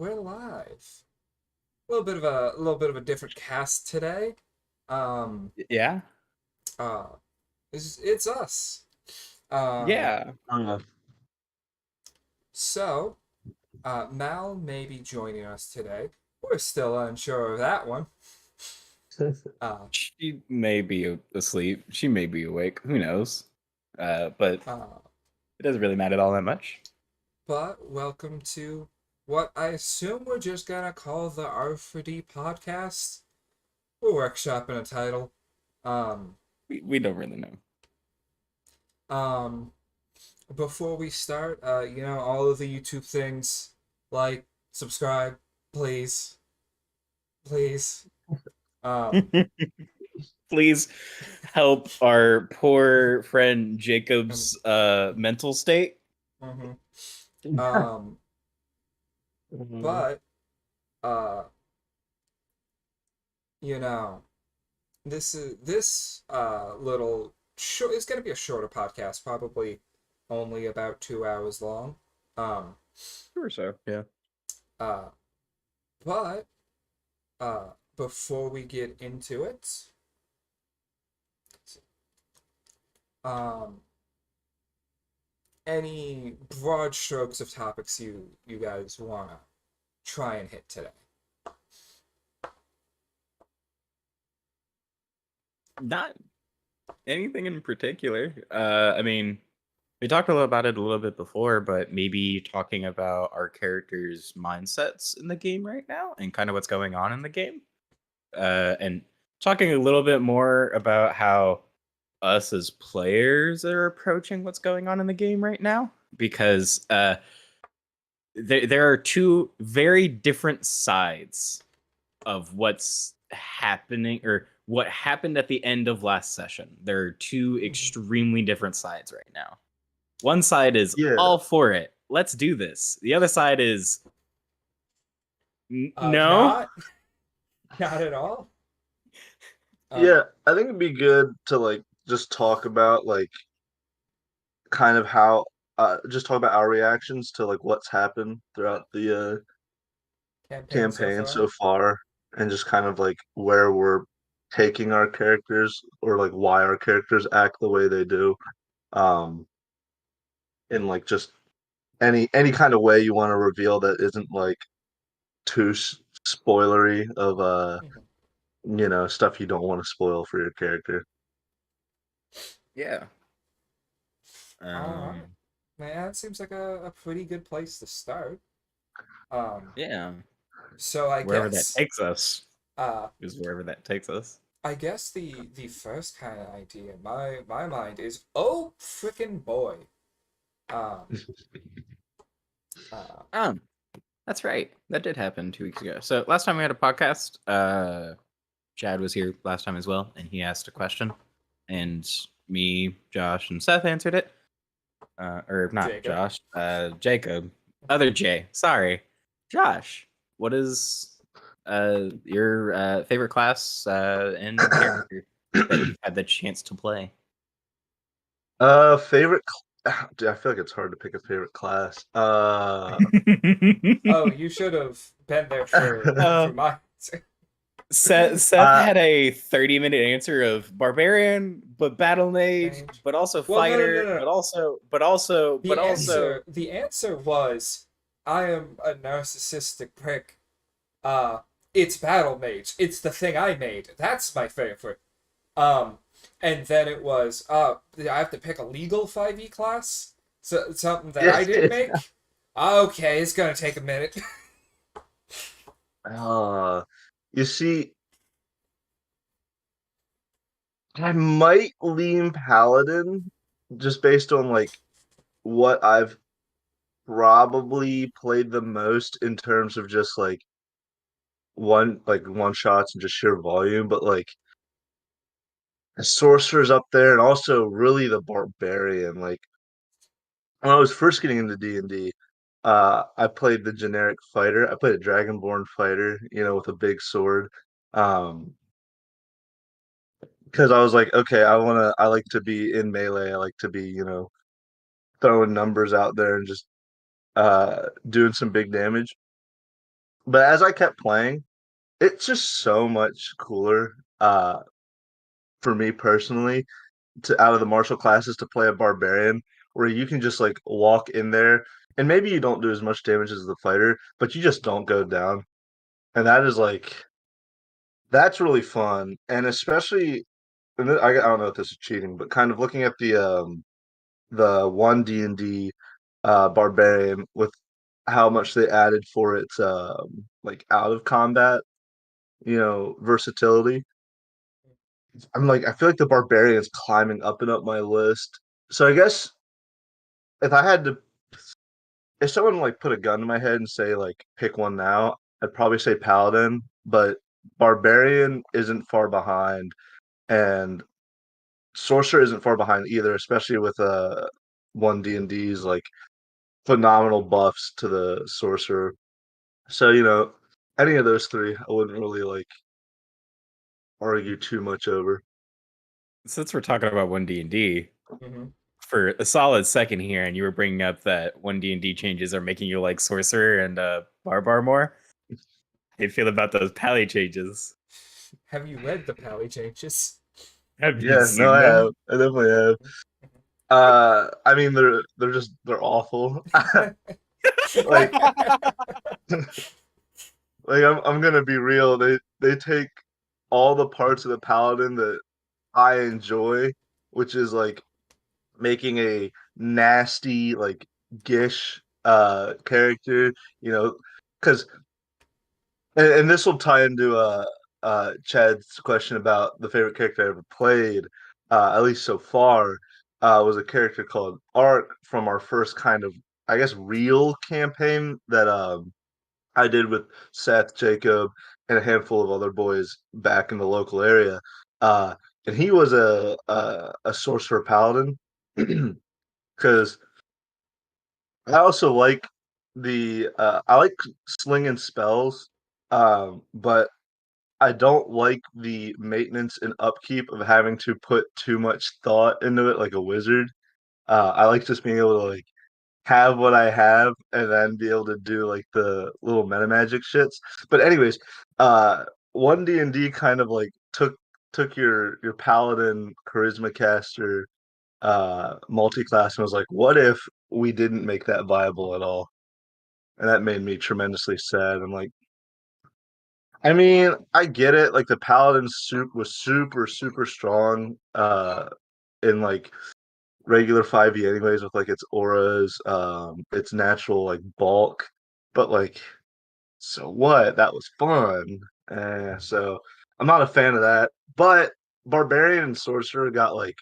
we're live. A little bit of a different cast today. Um, Yeah. uh, it's us. Um, Yeah. so Mal may be joining us today. We're still unsure of that one. Uh, She may be asleep. She may be awake. Who knows? But uh, it doesn't really matter all that much. but welcome to what I assume we're just gonna call the R4D podcast. We're workshopping a title. Um, We don't really know. um, Before we start, all of the YouTube things, like, subscribe, please, please. Um, Please help our poor friend and, Jacob's mental state. mhm. um, but uh, you know, this little short. It's gonna be a shorter podcast, probably only about 2 hours long. Um, Sure, so yeah. uh, but before we get into it, um, any broad strokes of topics you guys wanna try and hit today? Not anything in particular. I mean, we talked a little about it a little bit before, but maybe talking about our characters' mindsets in the game right now and kind of what's going on in the game. And talking a little bit more about how us as players are approaching what's going on in the game right now, because there are two very different sides of what's happening or what happened at the end of last session. There are two Mhm. extremely different sides right now. One side is Yeah, all for it. Let's do this. The other side is no. Not not at all. Uh, yeah. I think it'd be good to just talk about kind of how just talk about our reactions to what's happened throughout the Campaign so campaign far. so far, and just kind of where we're taking our characters or why our characters act the way they do. Um, in just any kind of way you want to reveal that isn't too spoilery of Mhm. stuff you don't want to spoil for your character. Yeah. All right, Um. man. It seems like a pretty good place to start. Um, Yeah. so I Wherever that guess takes us uh, is wherever that takes us. I guess the first kind of idea in my mind is, oh freaking boy. Um, uh, Um. That's right. That did happen 2 weeks ago. So last time we had a podcast, Chad was here last time as well, and he asked a question, and me, Josh, and Seth answered it. Or not Jacob. Josh, Jacob, other Jay. Sorry, Josh. What is your favorite class and character that you've had the chance to play? Favorite. Dude, I feel like it's hard to pick a favorite class. Oh, you should have been there for uh, my. Seth uh, had a 30-minute answer of barbarian, but battle mage, Mage. but also Well, no, no, no, fighter, no. but also. The answer was, I am a narcissistic prick. Uh, it's Battle Mage. It's the thing I made. That's my favorite. Um, and then it was, I have to pick a legal 5e class? So, something that I didn't yeah. make? Okay, it's gonna take a minute. Uh, you see, I might lean Paladin just based on what I've probably played the most in terms of just one shots and just sheer volume, but the sorcerer's up there and also really the barbarian. When I was first getting into D&D, I played the generic fighter. I played a dragonborn fighter, with a big sword. Um, because I was like, okay, I like to be in melee. I like to be, throwing numbers out there and just doing some big damage. But as I kept playing, it's just so much cooler for me personally to out of the martial classes to play a barbarian where you can just like walk in there and maybe you don't do as much damage as the fighter, but you just don't go down. And that is like that's really fun. And especially and I don't know if this is cheating, but kind of looking at the One D&D barbarian with how much they added for its like out of combat, versatility. I'm like, I feel like the barbarian is climbing up and up my list. So I guess if I had to, if someone like put a gun to my head and say like pick one now, I'd probably say paladin, but barbarian isn't far behind, and sorcerer isn't far behind either, especially with One D&D's like phenomenal buffs to the sorcerer. So any of those three, I wouldn't really like argue too much over. Since we're talking about One D&D, Mm-hmm. for a solid second here, and you were bringing up that One D&D changes are making you like sorcerer and barbar more. How do you feel about those pally changes? Have you read the pally changes? Have you Yeah, no, seen I have. them? I definitely have. I mean, they're awful. Like, I'm gonna be real. They take all the parts of the paladin that I enjoy, which is like making a nasty, like gish character, because and this will tie into Chad's question about the favorite character I ever played, at least so far, was a character called Ark from our first kind of, I guess, real campaign that I did with Seth, Jacob, and a handful of other boys back in the local area. Uh, and he was a sorcerer paladin because I also like I like slinging spells, but I don't like the maintenance and upkeep of having to put too much thought into it like a wizard. I like just being able to like have what I have and then be able to do like the little meta magic shits. But anyways, One D&D kind of like took your paladin charisma caster multi-class and was like, what if we didn't make that viable at all? And that made me tremendously sad. I'm like, I mean, I get it. Like the paladin suit was super, super strong in like regular 5e anyways with like its auras, its natural like bulk. But like, so what? That was fun. So I'm not a fan of that. But Barbarian and Sorcerer got like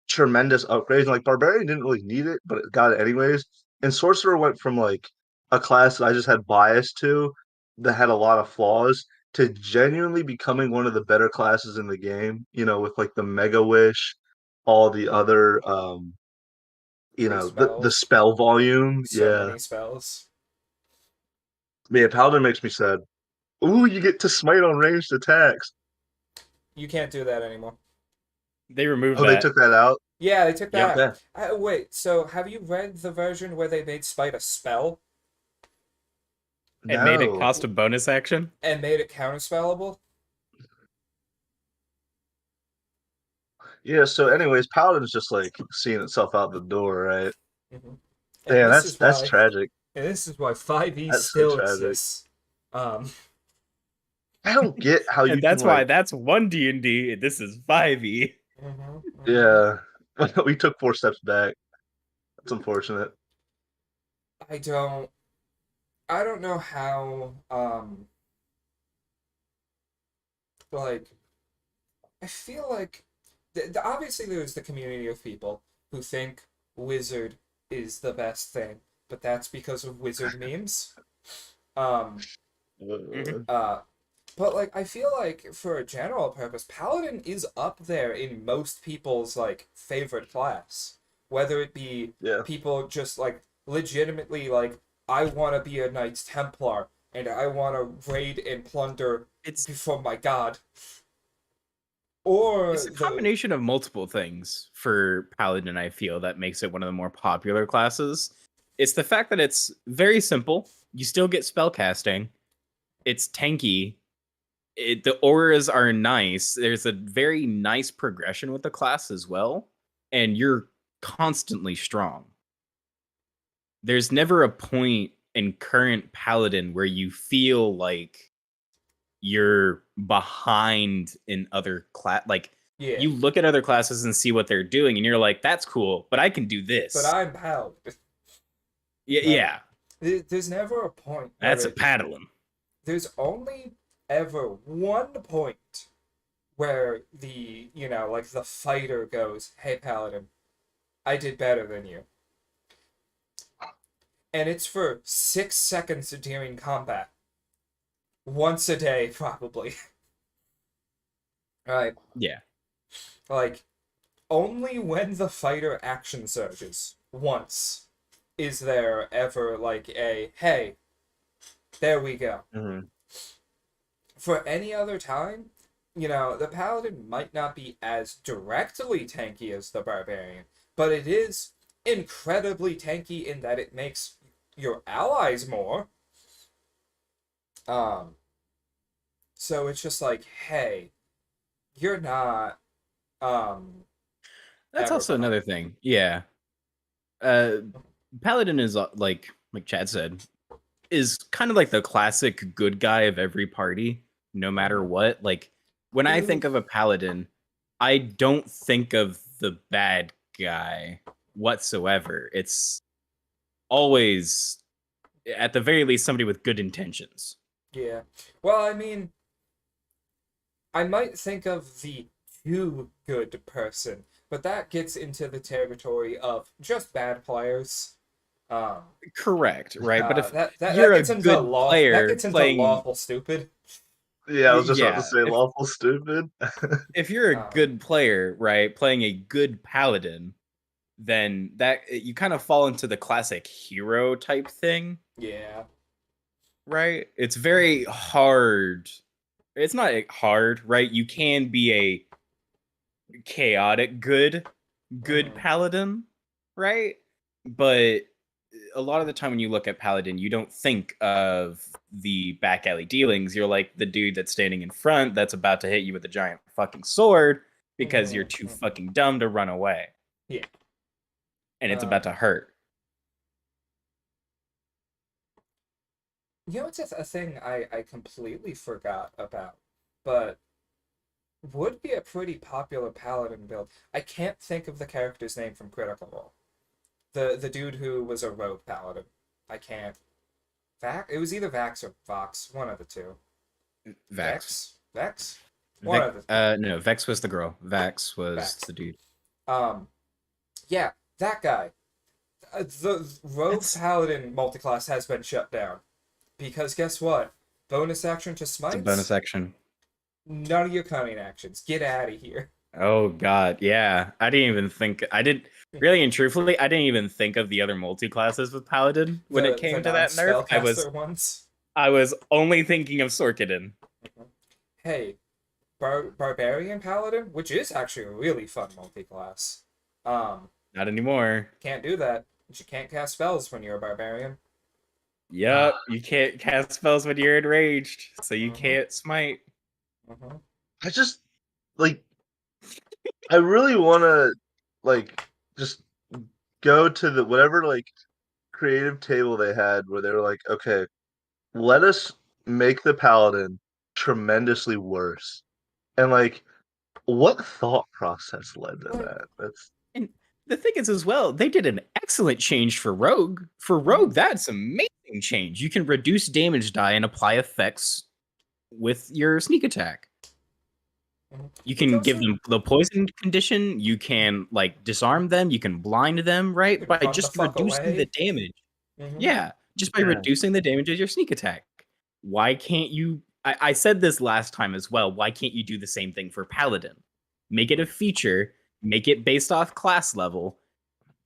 tremendous upgrades. Like Barbarian didn't really need it, but it got it anyways. And Sorcerer went from like a class that I just had bias to that had a lot of flaws to genuinely becoming one of the better classes in the game, with like the Mega Wish, all the other Great the spells. spell volume. So Yeah. many spells. Man, Paladin makes me sad. Ooh, you get to smite on ranged attacks. You can't do that anymore. They removed Oh, they that. took that out? Yeah, they took that Yep. out. Okay. Wait, so have you read the version where they made Spite a spell And made it No. cost a bonus action. and made it counterspellable? Yeah, so anyways, Paladin's just like seeing itself out the door, right? Hmm. And Yeah, this that's is that's why, tragic. and this is why 5e That's so still tragic. exists. Um, I don't get how And you can that's why like, that's one D&D, and this is 5e. mhm. yeah. We took 4 steps back. That's unfortunate. I don't, I don't know how, like, I feel like, obviously there's the community of people who think Wizard is the best thing, but that's because of Wizard memes. Um, Mhm. Uh, uh, but like I feel like for a general purpose, Paladin is up there in most people's like favorite class. Whether it be yeah. people just like legitimately like I want to be a Knights Templar and I want to raid and plunder It's before my god, or it's a the combination of multiple things for Paladin, I feel, that makes it one of the more popular classes. It's the fact that it's very simple. You still get spellcasting. It's tanky. The auras are nice. There's a very nice progression with the class as well, and you're constantly strong. There's never a point in current Paladin where you feel like you're behind in other class. Like, Yeah. you look at other classes and see what they're doing, and you're like, that's cool, but I can do this. But I'm Paladin. Yeah. There's never a point. That's a paddling. There's only ever one point where the, like the fighter goes, "Hey, Paladin, I did better than you." And it's for 6 seconds during combat. Once a day, probably. Right? Yeah. Like, only when the fighter action surges, once, is there ever, like, a, "Hey, there we go." Mm-hmm. For any other time, the Paladin might not be as directly tanky as the Barbarian, but it is incredibly tanky in that it makes your allies more. So it's just like, hey, you're not, That's ever also behind. another thing. Yeah. Paladin is like Chad said, is kind of like the classic good guy of every party, no matter what. Like, when I think of a Paladin, I don't think of the bad guy whatsoever. It's always, at the very least, somebody with good intentions. Yeah. Well, I mean, I might think of the too good person, but that gets into the territory of just bad players. Correct, right? But if that you're a gets into good that player gets into playing, lawful stupid. Yeah, I was just about to yeah, say lawful stupid. if you're a Um, good player, right, playing a good paladin, then that you kind of fall into the classic hero type thing, yeah. right? It's very hard. It's not hard, right? You can be a chaotic good Mhm. paladin, right? But a lot of the time when you look at paladin, you don't think of the back alley dealings. You're like the dude that's standing in front that's about to hit you with a giant fucking sword because you're too fucking dumb to run away. Yeah. And it's about to hurt. It's a thing I completely forgot about, but would be a pretty popular paladin build. I can't think of the character's name from Critical Role. The dude who was a rogue paladin. I can't. It was either Vax or Vox, one of the two. Vex. Vex? One of the No, Vex was the girl. Vax was Vex. the dude. Yeah, that guy. The rogue paladin multiclass has been shut down. Because guess what? Bonus action to smites? It's a bonus action. None of your cunning actions. Get out of here. Oh god, yeah. Really and truthfully, I didn't even think of the other multi-classes with Paladin when it came to that nerf. Ones. I was only thinking of Sorkadin. Hey, Barbarian Paladin, which is actually a really fun multi-class. Not anymore. Can't do that. You can't cast spells when you're a Barbarian. Yep, you can't cast spells when you're enraged, so you can't smite. I just like I really want to like just go to the whatever like creative table they had where they were like, okay, let us make the paladin tremendously worse. And like what thought process led to that? That's And the thing is, as well, they did an excellent change for Rogue. For Rogue, that's amazing change. You can reduce damage die and apply effects with your sneak attack. You can give them the poison condition. You can like disarm them. You can blind them, right? By just reducing the damage. Yeah, just by reducing the damage of your sneak attack. Why can't you? I said this last time as well. Why can't you do the same thing for Paladin? Make it a feature. Make it based off class level,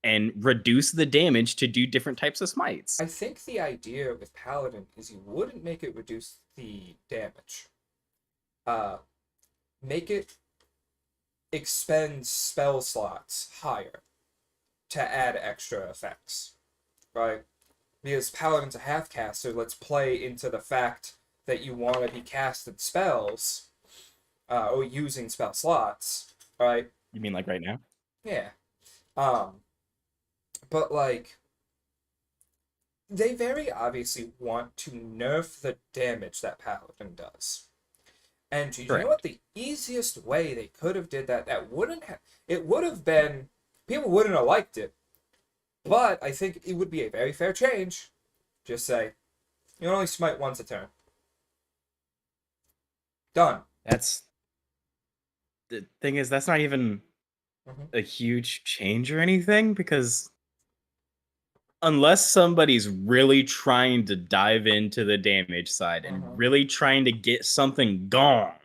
and reduce the damage to do different types of smites. I think the idea with Paladin is you wouldn't make it reduce the damage. Make it expend spell slots higher to add extra effects, right? because Paladin's a half caster, let's play into the fact that you want to be casting spells, or using spell slots, right? You mean like right now? Yeah. But like, they very obviously want to nerf the damage that Paladin does. And do you know what Correct. the easiest way they could have did that? That wouldn't have. It would have been. People wouldn't have liked it. But I think it would be a very fair change. Just say, you only smite once a turn. Done. That's the thing is that's not even Mhm. a huge change or anything because unless somebody's really trying to dive into the damage side and Mhm. really trying to get something gone,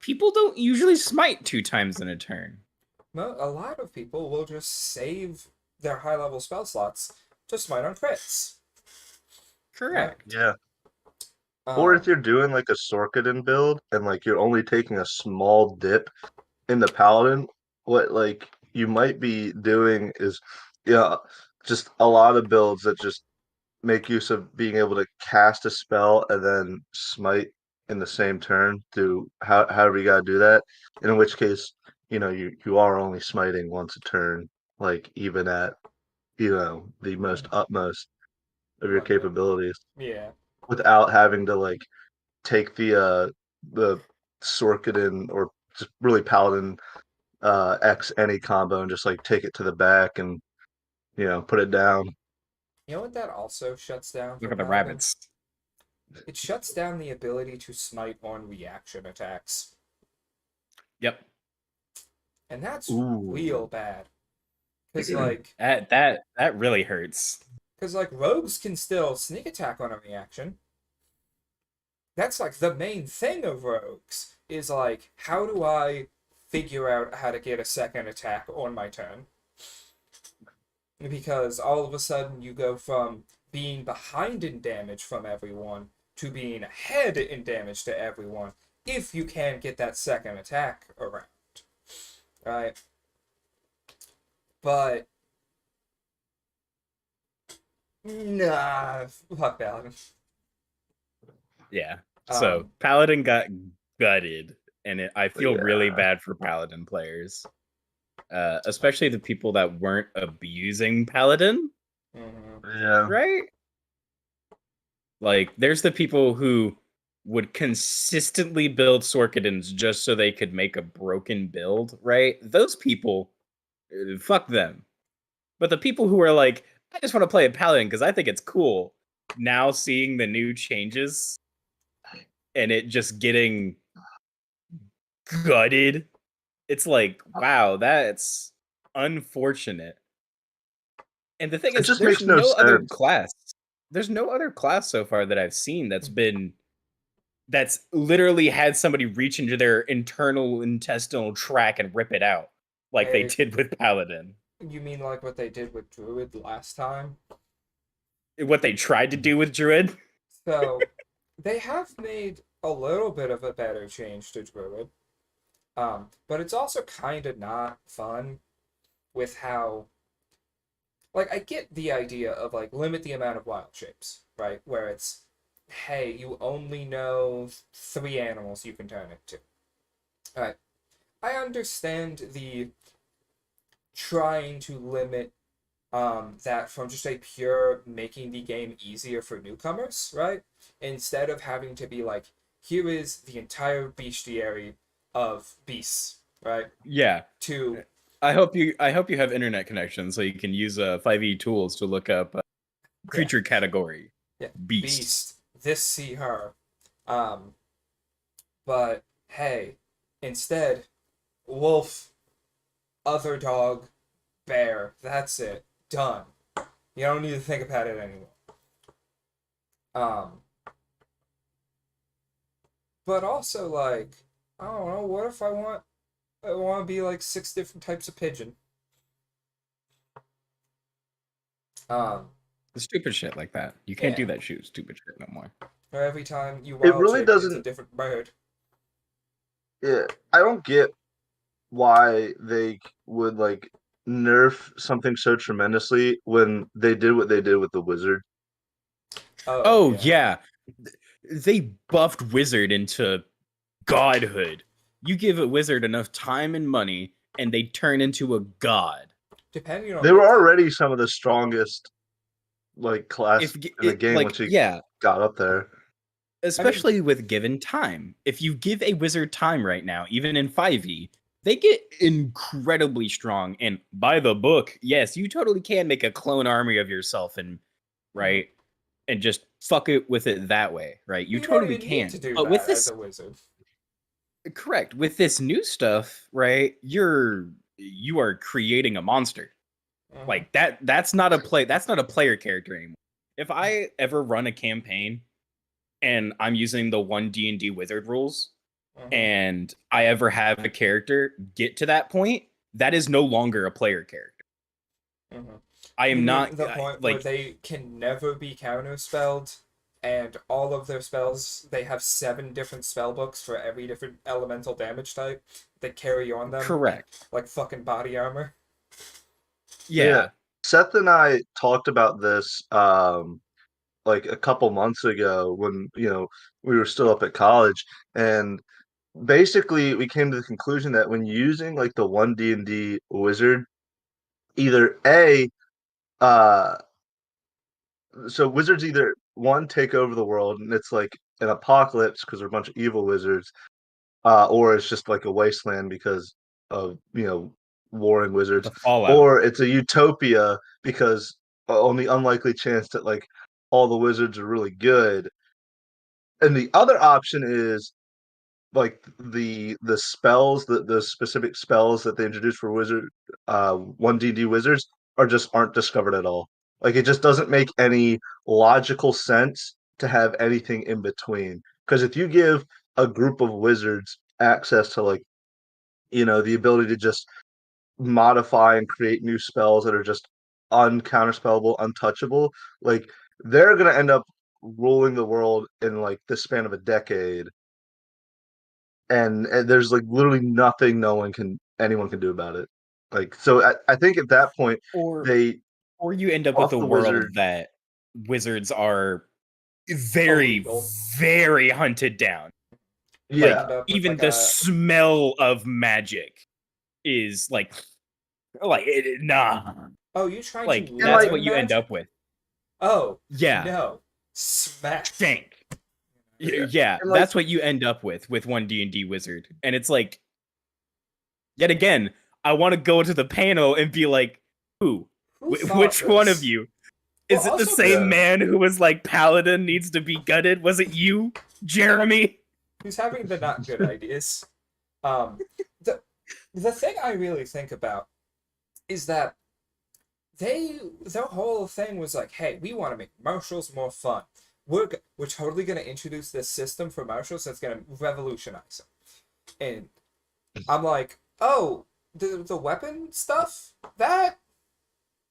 people don't usually smite 2 times in a turn. No, a lot of people will just save their high level spell slots to smite on crits. Right? Correct. Yeah. Or if Um, you're doing like a Sorkadin build and like you're only taking a small dip in the Paladin, what like you might be doing is yeah, just a lot of builds that just make use of being able to cast a spell and then smite in the same turn to however you gotta do that. And in which case, you are only smiting once a turn, like even at, the most utmost of your like a, capabilities yeah. without having to like take the Sorkadin or just really Paladin X any combo and just like take it to the back and put it down. You know what that also shuts down Look for at the Paladin? rabbits. It shuts down the ability to smite on reaction attacks. Yep. And that's real Ooh. bad. Because, like, That really hurts. rogues can still sneak attack on a reaction. That's, like, the main thing of rogues. Is, like, how do I figure out how to get a second attack on my turn? Because all of a sudden you go from being behind in damage from everyone to being ahead in damage to everyone if you can get that second attack around, right? But nah, fuck Paladin. Yeah. So Um, Paladin got gutted, and I feel really Yeah. bad for Paladin players, especially the people that weren't abusing Paladin, mhm. Yeah. right? Like, there's the people who would consistently build Sorkadins just so they could make a broken build, right? Those people, fuck them. But the people who are like, I just want to play a Paladin because I think it's cool, now seeing the new changes and it just getting gutted, it's like, wow, that's unfortunate. And the thing It is, just makes no sense. there's no other class so far that I've seen that's literally had somebody reach into their internal intestinal tract and rip it out like they Hey, did with Paladin. you mean like what they did with Druid last time? What they tried to do with Druid. So, they have made a little bit of a better change to Druid. But it's also kind of not fun with how, like, I get the idea of, like, limit the amount of wild shapes, right? Where it's, hey, you only know 3 animals you can turn it to. Alright. I understand the trying to limit that from just a pure making the game easier for newcomers, right? Instead of having to be like, here is the entire bestiary of beasts, right? Yeah. To I hope you have internet connection so you can use 5e tools to look up yeah, creature category yeah, beast. beast, this see her. Um, but hey, instead, wolf, other dog, bear. That's it. Done. You don't need to think about it anymore. Um, but also like, I don't know. What if I want to be like 6 different types of pigeon? Um, The stupid shit like that. You can't do yeah. that stupid shit no more. Or every time you It wild really shape, it's a doesn't. different bird. Yeah, I don't get why they would like nerf something so tremendously when they did what they did with the wizard. Oh yeah. They buffed wizard into godhood. You give a wizard enough time and money, and they turn into a god. Depending on They were already some of the strongest class If in the it game like once you yeah, got up there. especially with given time. If you give a wizard time right now, even in 5e, they get incredibly strong. And by the book, yes, you totally can make a clone army of yourself and right and just fuck it with it that way, right? You You don't totally even need can. to do But with that as this a wizard. correct, with this new stuff, right? You are creating a monster. Like that's not a player character anymore. If I ever run a campaign and I'm using the 1D&D wizard rules and I ever have a character get to that point, that is no longer a player character. I am not the point where they can never be counterspelled, and all of their spells, they have 7 different spell books for every different elemental damage type that carry on them. Correct. Like fucking body armor. Yeah. Seth and I talked about this like a couple months ago when, we were still up at college, and basically we came to the conclusion that when using like the 1D&D wizard, either uh so wizards either one take over the world and it's like an apocalypse because they're a bunch of evil wizards, or it's just like a wasteland because of warring wizards, The fallout. or it's a utopia because on the unlikely chance that like all the wizards are really good. And the other option is like the spells, the specific spells that they introduced for wizard 1D&D wizards aren't discovered at all. Like it just doesn't make any logical sense to have anything in between. Because if you give a group of wizards access to like the ability to just modify and create new spells that are just uncounterspellable, untouchable, like they're gonna end up ruling the world in like the span of a decade, and there's like literally nothing anyone can do about it. Like so, I think at that point Or they you end up with off a the world wizard. that wizards are very, Illegal. very hunted down. Yeah, Like even the smell of magic is like nah. Oh, you trying Like to that's like- what you end magic? up with. Oh Yeah. no, smack. Stank. Yeah, And, like- that's what you end up with 1D&D wizard. And it's like yet again, I want to go to the panel and be like, Who thought which one this? of you? Well, Is it the also same Yeah. man who was like Paladin needs to be gutted? Was it you, Jeremy? Who's having the not good ideas? The thing I really think about is that their whole thing was like, hey, we want to make martials more fun. We're totally gonna introduce this system for martials that's gonna revolutionize them. And I'm like, oh, the weapon stuff, that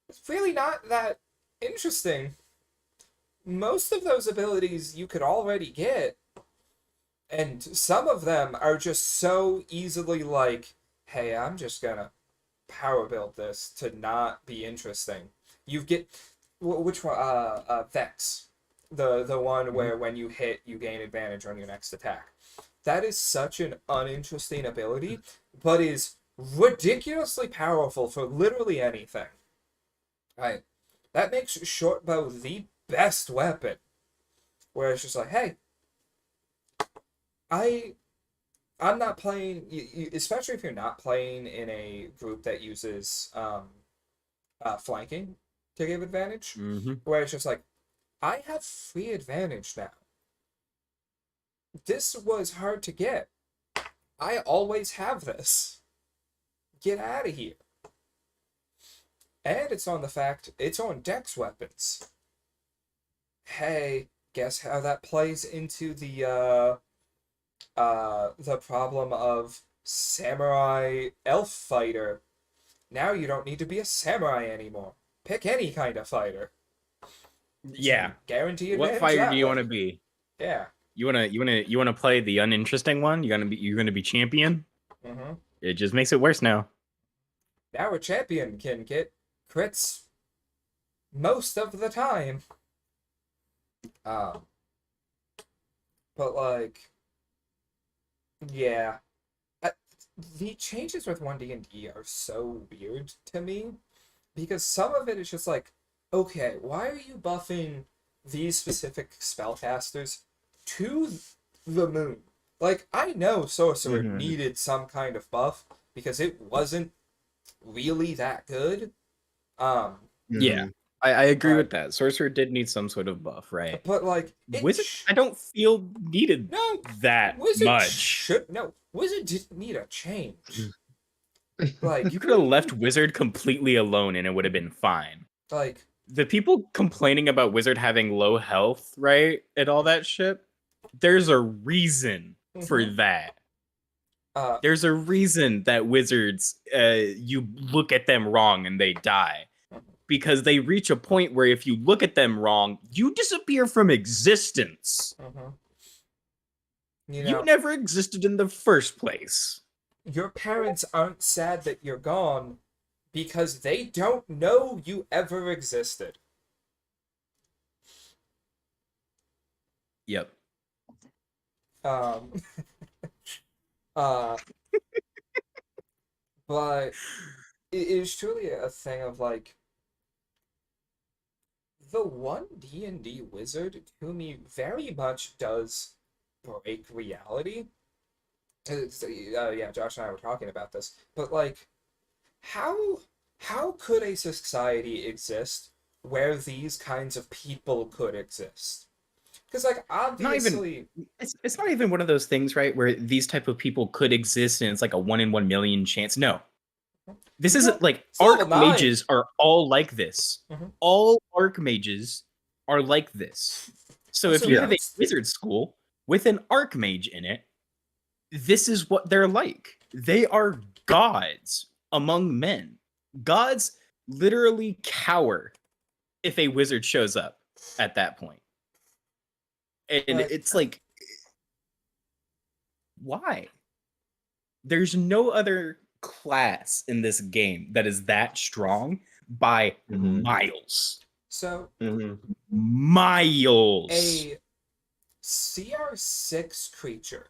is really not that interesting. Most of those abilities you could already get, and some of them are just so easily like, hey, I'm just gonna power build this to not be interesting. You get which one? Vex, the one where when you hit, you gain advantage on your next attack. That is such an uninteresting ability, but is ridiculously powerful for literally anything. Right? That makes shortbow the best weapon. Where it's just like, hey, I'm not playing, especially if you're not playing in a group that uses flanking to give advantage, where it's just like, I have free advantage now. This was hard to get. I always have this. Get out of here. And it's on dex weapons. Hey, guess how that plays into the problem of samurai elf fighter. Now you don't need to be a samurai anymore. Pick any kind of fighter. Yeah. Guarantee advantage. What fighter do you want to to? be? Yeah. You wanna play the uninteresting one? You're gonna be champion? Mm-hmm. It just makes it worse now. our champion can get crits most of the time. Um, but like, yeah, the changes with 1D&D are so weird to me because some of it is just like, okay, why are you buffing these specific spellcasters to the moon? Like, I know Sorcerer needed some kind of buff because it wasn't really that good. Yeah, I agree with But, that. Sorcerer did need some sort of buff, right? but like, Wizard, I don't feel needed no, that much. Wizard didn't need a change. Like, You could have left Wizard completely alone and it would have been fine. like, The people complaining about Wizard having low health, right, and all that shit, there's a reason for that. There's a reason that Wizards, you look at them wrong and they die. Because they reach a point where if you look at them wrong, you disappear from existence. you know, You never existed in the first place. your parents aren't sad that you're gone because they don't know you ever existed. Yep. But it is truly a thing of like the 1D&D wizard to me very much does break reality. Yeah, Josh and I were talking about this, but like, how could a society exist where these kinds of people could exist? Because like obviously, it's not even one of those things, right, where these type of people could exist and it's like a 1 in 1 million chance. No, this isn't like archmages are all like this. All archmages are like this. So if you have a wizard school with an archmage in it, this is what they're like. They are gods among men. Gods literally cower if a wizard shows up at that point. And it's like, why? There's no other class in this game that is that strong by miles. So miles. A CR6 creature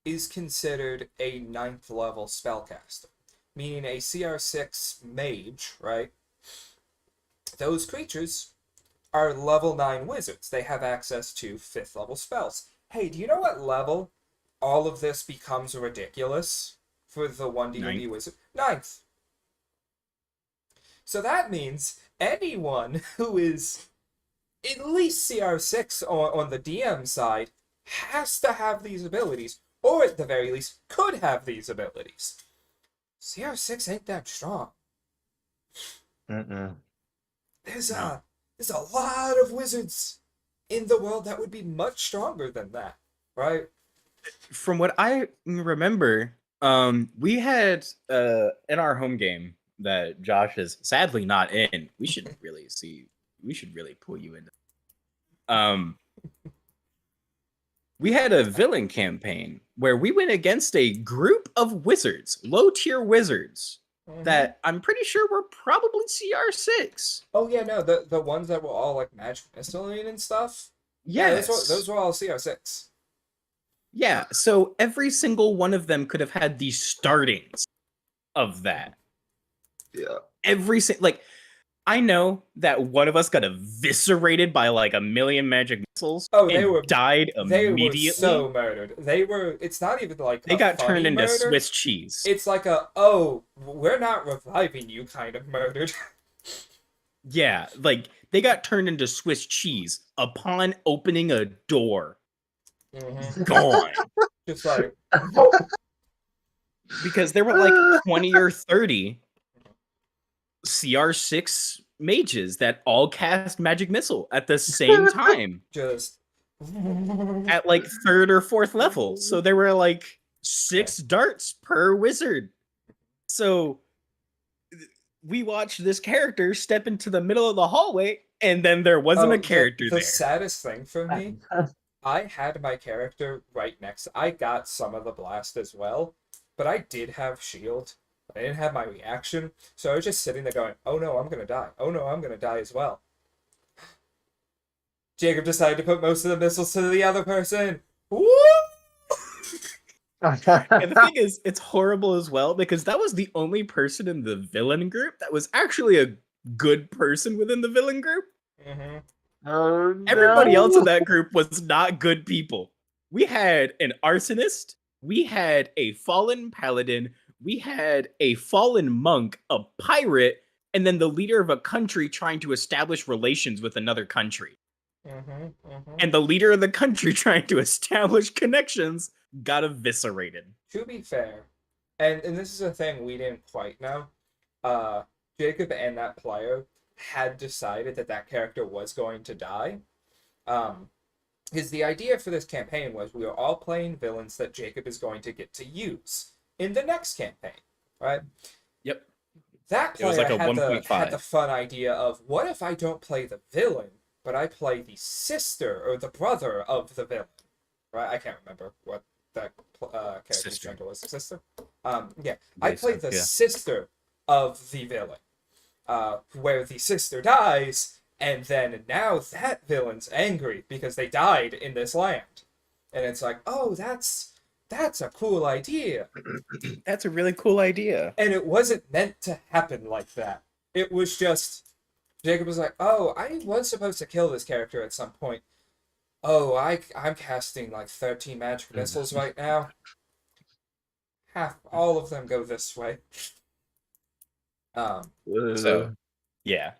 is considered a 9th level spellcaster, meaning a CR6 mage, right? Those creatures are level 9 wizards. They have access to 5th level spells. Hey, do you know what level all of this becomes ridiculous for the 1D&D wizard? 9th. So that means anyone who is at least CR6 on the DM side has to have these abilities, or at the very least could have these abilities. CR6 ain't that strong. There's a lot of wizards in the world that would be much stronger than that, right? From what I remember, we had in our home game that Josh is sadly not in. We should really pull you in. We had a villain campaign where we went against a group of wizards, low tier wizards, that I'm pretty sure were probably CR6. Oh yeah, no, the ones that were all like magic missiling and stuff. Yes. Yeah, those were all CR6. Yeah, so every single one of them could have had the startings of that. Yeah. Like, I know that one of us got eviscerated by like a million magic missiles. Oh, died immediately. They were so murdered. It's not even like they got turned into Swiss cheese. It's like we're not reviving you kind of murdered. Yeah, like they got turned into Swiss cheese upon opening a door. Gone. Just like because there were like 20 or 30 CR6 mages that all cast magic missile at the same time. Just at like 3rd or 4th level. So there were like 6 darts per wizard. So we watched this character step into the middle of the hallway and then there wasn't a character there. The saddest thing for me, I had my character right next. I got some of the blast as well, but I did have shield. I didn't have my reaction, so I was just sitting there going, "Oh no, I'm gonna die. Oh no, I'm gonna die as well." Jacob decided to put most of the missiles to the other person. Woo! And the thing is, it's horrible as well because that was the only person in the villain group that was actually a good person within the villain group. Mm-hmm. Oh no. Everybody else in that group was not good people. We had an arsonist, we had a fallen paladin, we had a fallen monk, a pirate, and then the leader of a country trying to establish relations with another country. Mm-hmm. Mm-hmm. And the leader of the country trying to establish connections got eviscerated. To be fair, and this is a thing we didn't quite know, Jacob and that player had decided that that character was going to die. Because the idea for this campaign was we are all playing villains that Jacob is going to get to use in the next campaign, right? Yep. That It was player like a had 1.5. the fun idea of what if I don't play the villain, but I play the sister or the brother of the villain, right? I can't remember what that character's Sister. gender was. Sister? Yeah. I Believe play so, the yeah. sister of the villain, where the sister dies, and then now that villain's angry because they died in this land. And it's like, oh, that's a cool idea. That's a really cool idea. And it wasn't meant to happen like that. It was just Jacob was like, "Oh, I was supposed to kill this character at some point. Oh, I'm casting like 13 magic missiles right now. Half all of them go this way." Um, So, yeah.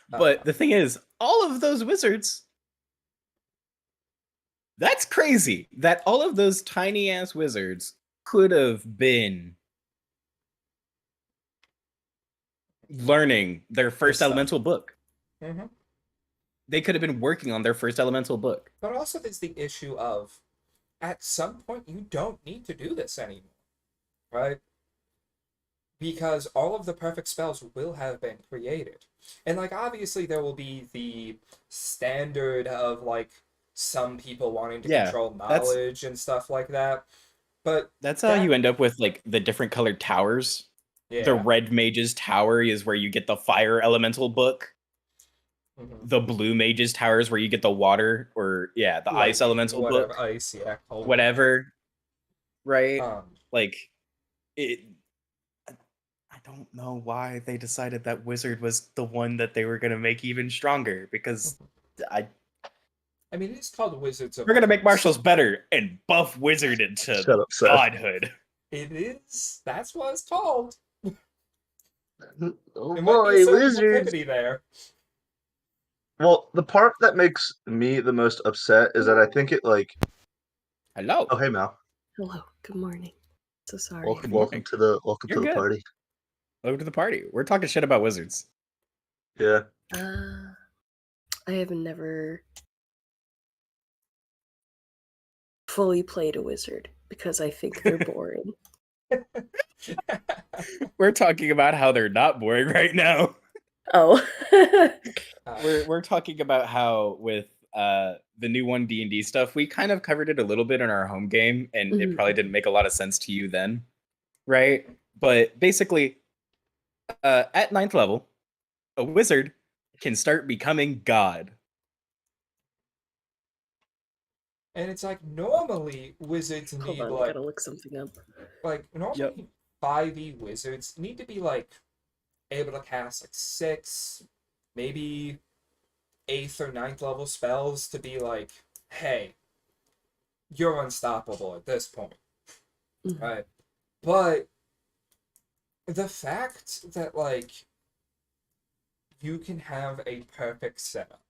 But the thing is, all of those wizards, that's crazy that all of those tiny ass wizards could have been learning their first stuff. elemental book. mhm. They could have been working on their first elemental book. But also, there's the issue of at some point you don't need to do this anymore, right? Because all of the perfect spells will have been created. And like obviously there will be the standard of like some people wanting to Yeah, control that's- knowledge and stuff like that. But That's how that- you end up with like the different colored towers. yeah. The red mage's tower is where you get the fire elemental book. Mhm. The blue mage's tower is where you get the water or the Lightning, ice elemental whatever, book. ice, yeah. Cold. Whatever. Right? Like it I don't know why they decided that wizard was the one that they were going to make even stronger because I mean, it's called Wizards of we're going to make Oz. martials better and buff wizard into Shut up, Seth. godhood. It is. That's what it's called. Oh There might be boy, a certain wizards. proclivity there. Well, the part that makes me the most upset is that I think it like. Hello. Oh, hey Mal. Hello, good morning. So sorry. Welcome, Good welcome morning. to the welcome You're to the good. party. Welcome to the party. We're talking shit about wizards. Yeah. I have never fully played a wizard because I think they're boring. We're talking about how they're not boring right now. Oh. We're talking about how with the new One D&D stuff, we kind of covered it a little bit in our home game, and it Mhm. probably didn't make a lot of sense to you then, right? But basically, at 9th level, a wizard can start becoming God. And it's like normally wizards Hold need on, I like gotta look something up. normally 5e wizards need to be like able to cast like 6, maybe 8th or 9th level spells to be like, hey, you're unstoppable at this point. Mhm. Right? But the fact that like you can have a perfect setup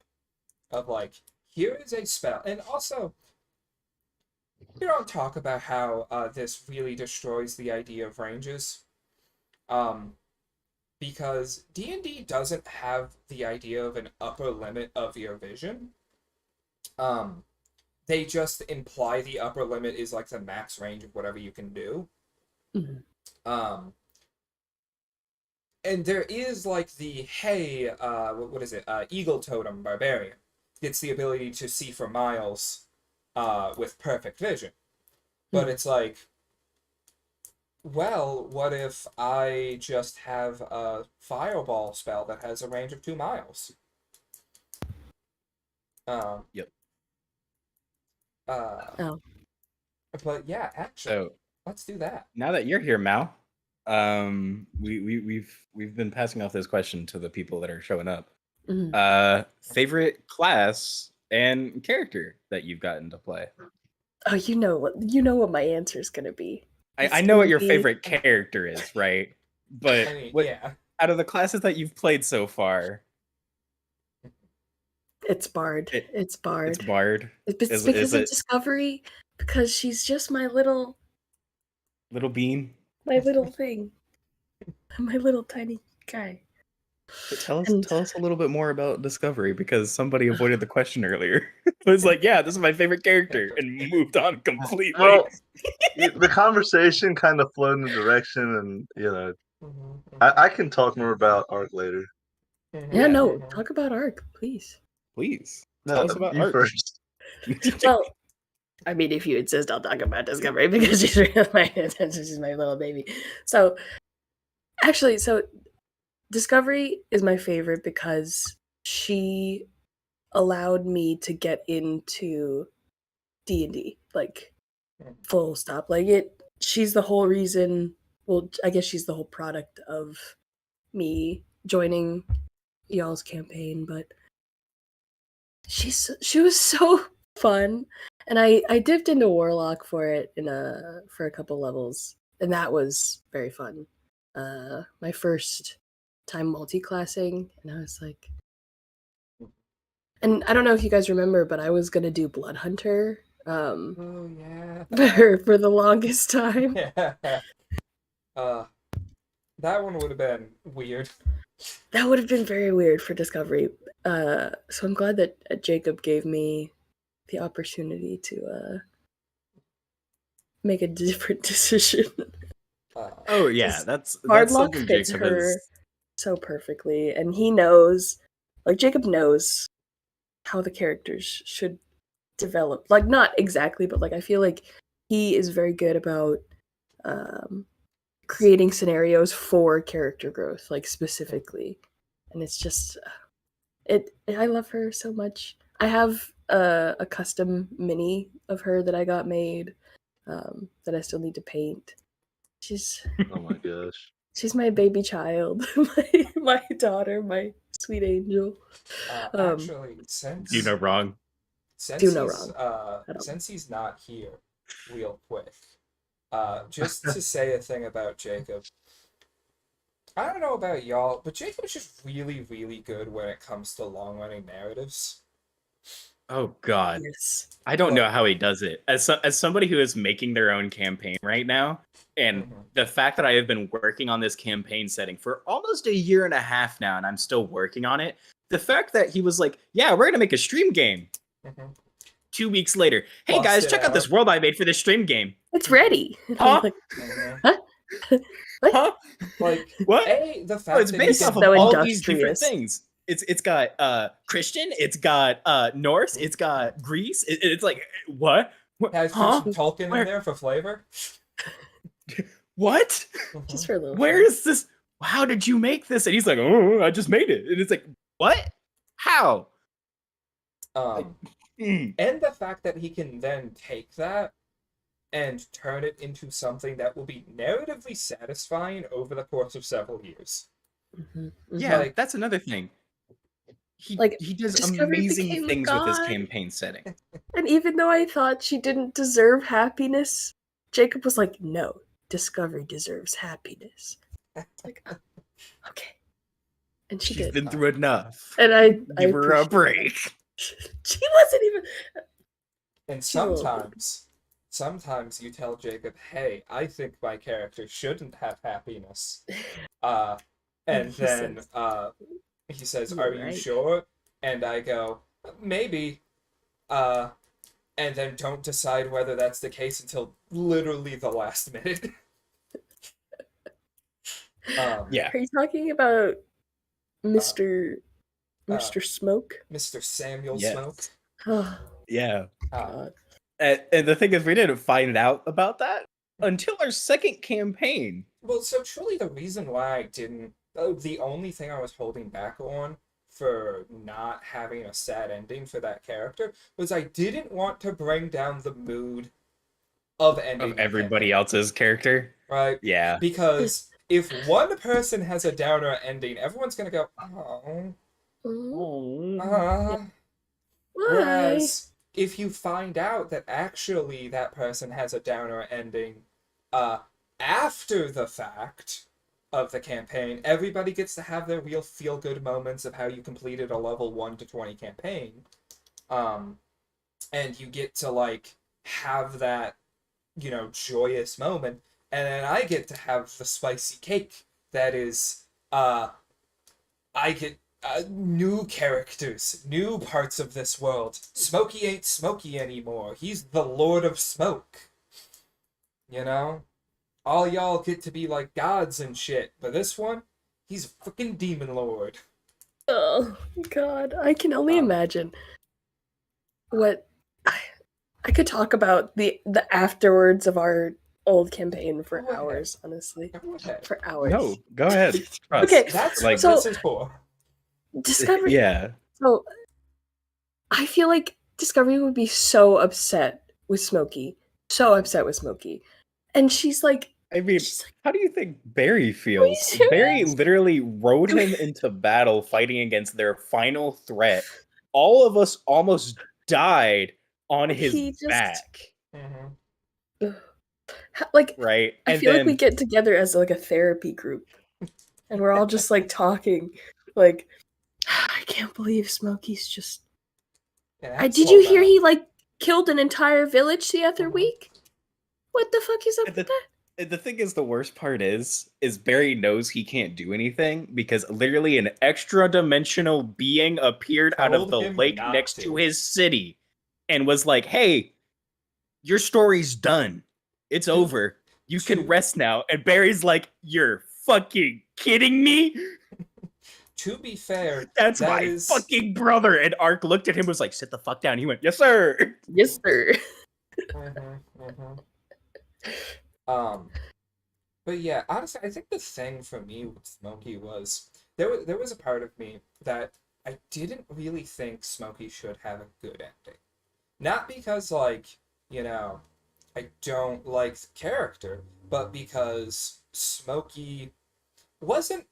of like, here is a spell, and also you don't talk about how this really destroys the idea of ranges. Because D&D doesn't have the idea of an upper limit of your vision. They just imply the upper limit is like the max range of whatever you can do. Mhm. And there is like the, hey, what is it? Eagle Totem Barbarian gets the ability to see for miles with perfect vision. But it's like, well, what if I just have a fireball spell that has a range of 2 miles? Um, Yep. Oh. But yeah, actually, So let's do that. now that you're here, Mal, we've been passing off this question to the people that are showing up. Mhm. Favorite class and character that you've gotten to play? Oh, you know what my answer is gonna be. I It's know what gonna your be favorite character is, right? But I mean, what yeah. out of the classes that you've played so far, it's Bard. it It's it's Bard. Bard. It's Is because of it Discovery, because she's just my little Little Bean? thing. My little tiny guy. But And tell us a little bit more about Discovery, because somebody avoided the question earlier. It was like, yeah, this is my favorite character, and moved on completely. Well, the conversation kind of flowed in the direction, and I can talk more about Arc later. yeah, no, talk about Arc, please. Please No, tell us about you art. first. Well, I mean, if you insist, I'll talk about Discovery because she's my little baby. So, actually, Discovery is my favorite because she allowed me to get into D&D, like full stop. She's the whole reason. Well, I guess she's the whole product of me joining y'all's campaign, but she was so fun, and I dipped into Warlock for it for a couple levels, and that was very fun. My first time multi-classing, and I was like, and I don't know if you guys remember, but I was gonna do Blood Hunter, Oh yeah. for the longest time. That one would have been weird. That would have been very weird for Discovery. So I'm glad that Jacob gave me the opportunity to make a different decision. Oh yeah, that's Hardlock something fits Jacob her has. so perfectly, and he knows, like Jacob knows how the characters should develop. Like not exactly, but like I feel like he is very good about creating scenarios for character growth, like specifically, and it's just I love her so much. I have a custom mini of her that I got made that I still need to paint. She's Oh my gosh. she's my baby child, my daughter, my sweet angel. Actually, since You know wrong. since Do no he's wrong at all. since he's not here, real quick, just to say a thing about Jacob. I don't know about y'all, but Jacob's just really, really good when it comes to long-running narratives. Oh God, Yes. I don't know Like, how he does it. As somebody who is making their own campaign right now, and the fact that I have been working on this campaign setting for almost a year and a half now, and I'm still working on it. The fact that he was like, "Yeah, we're gonna make a stream game." 2 weeks later, hey Bust guys, it check out this out. world I made for this stream game. It's ready. Huh? Like, Mhm. what? Huh? Like, What? the Oh, fact it's that based he off can, of so all these different industrious. things. It's got Christian, it's got Norse, it's got Greece. It's like what? has Huh? some Tolkien in Where? there for flavor. What? Just for a little Where fun. is this? How did you make this? And he's like, oh, I just made it. And it's like, what? How? And the fact that he can then take that and turn it into something that will be narratively satisfying over the course of several years. Yeah, Like, that's another thing. He does Discovery amazing became a things with his god. campaign setting. And even though I thought she didn't deserve happiness, Jacob was like, no, Discovery deserves happiness. It's like, oh, okay. And she She's did. been through enough. And I Give her a appreciate break. that. She wasn't even. and She's a little bit. sometimes you tell Jacob, "Hey, I think my character shouldn't have happiness." And he then says, he says, "You're "Are you right." sure?" And I go, "Maybe." And then don't decide whether that's the case until literally the last minute. Yeah. Are you talking about Mr. Smoke? Mr. Samuel Yes. Smoke. Oh, Yeah. God. And the thing is, we didn't find out about that until our second campaign. Well, so truly the reason why I didn't, the only thing I was holding back on for not having a sad ending for that character was I didn't want to bring down the mood of ending Of the everybody campaign, else's character. right? Yeah. Because if one person has a downer ending, everyone's gonna go, oh, Why? whereas if you find out that actually that person has a downer ending, after the fact of the campaign, everybody gets to have their real feel-good moments of how you completed a level 1 to 20 campaign. And you get to, like, have that, you know, joyous moment, and then I get to have the spicy cake that is, I get new characters, new parts of this world. Smokey ain't Smokey anymore. He's the Lord of Smoke. You know? All y'all get to be like gods and shit, but this one, he's a freaking demon lord. Oh God, I can only Um, imagine what I could talk about the afterwards of our old campaign for Go ahead. hours, honestly. Go ahead. For hours. No, go ahead. Trust. Okay, That's like, what so- this is for. Discovery. yeah. So I feel like Discovery would be so upset with Smokey. So upset with Smokey. And she's like, I mean, she's like, how do you think Barry feels? serious? Barry literally rode him into battle fighting against their final threat. All of us almost died on his He just- back, like right? I And feel like then we get together as like a therapy group. And we're all just like talking. Like, I can't believe Smokey's just did you hear he like killed an entire village the other week? What the fuck is up And with that? and the thing is, the worst part is Barry knows he can't do anything because literally an extra dimensional being appeared out of Told the him lake not next to. to his city and was like, "Hey, your story's done. It's over. You can rest now." And Barry's like, "You're fucking kidding me? To be fair, That's that my is- fucking brother." And Ark looked at him and was like, "Sit the fuck down." He went, "Yes, sir." Yes, sir. But yeah, honestly, I think the thing for me with Smokey was there was a part of me that I didn't really think Smokey should have a good ending. Not because, like, you know, I don't like the character, but because Smokey wasn't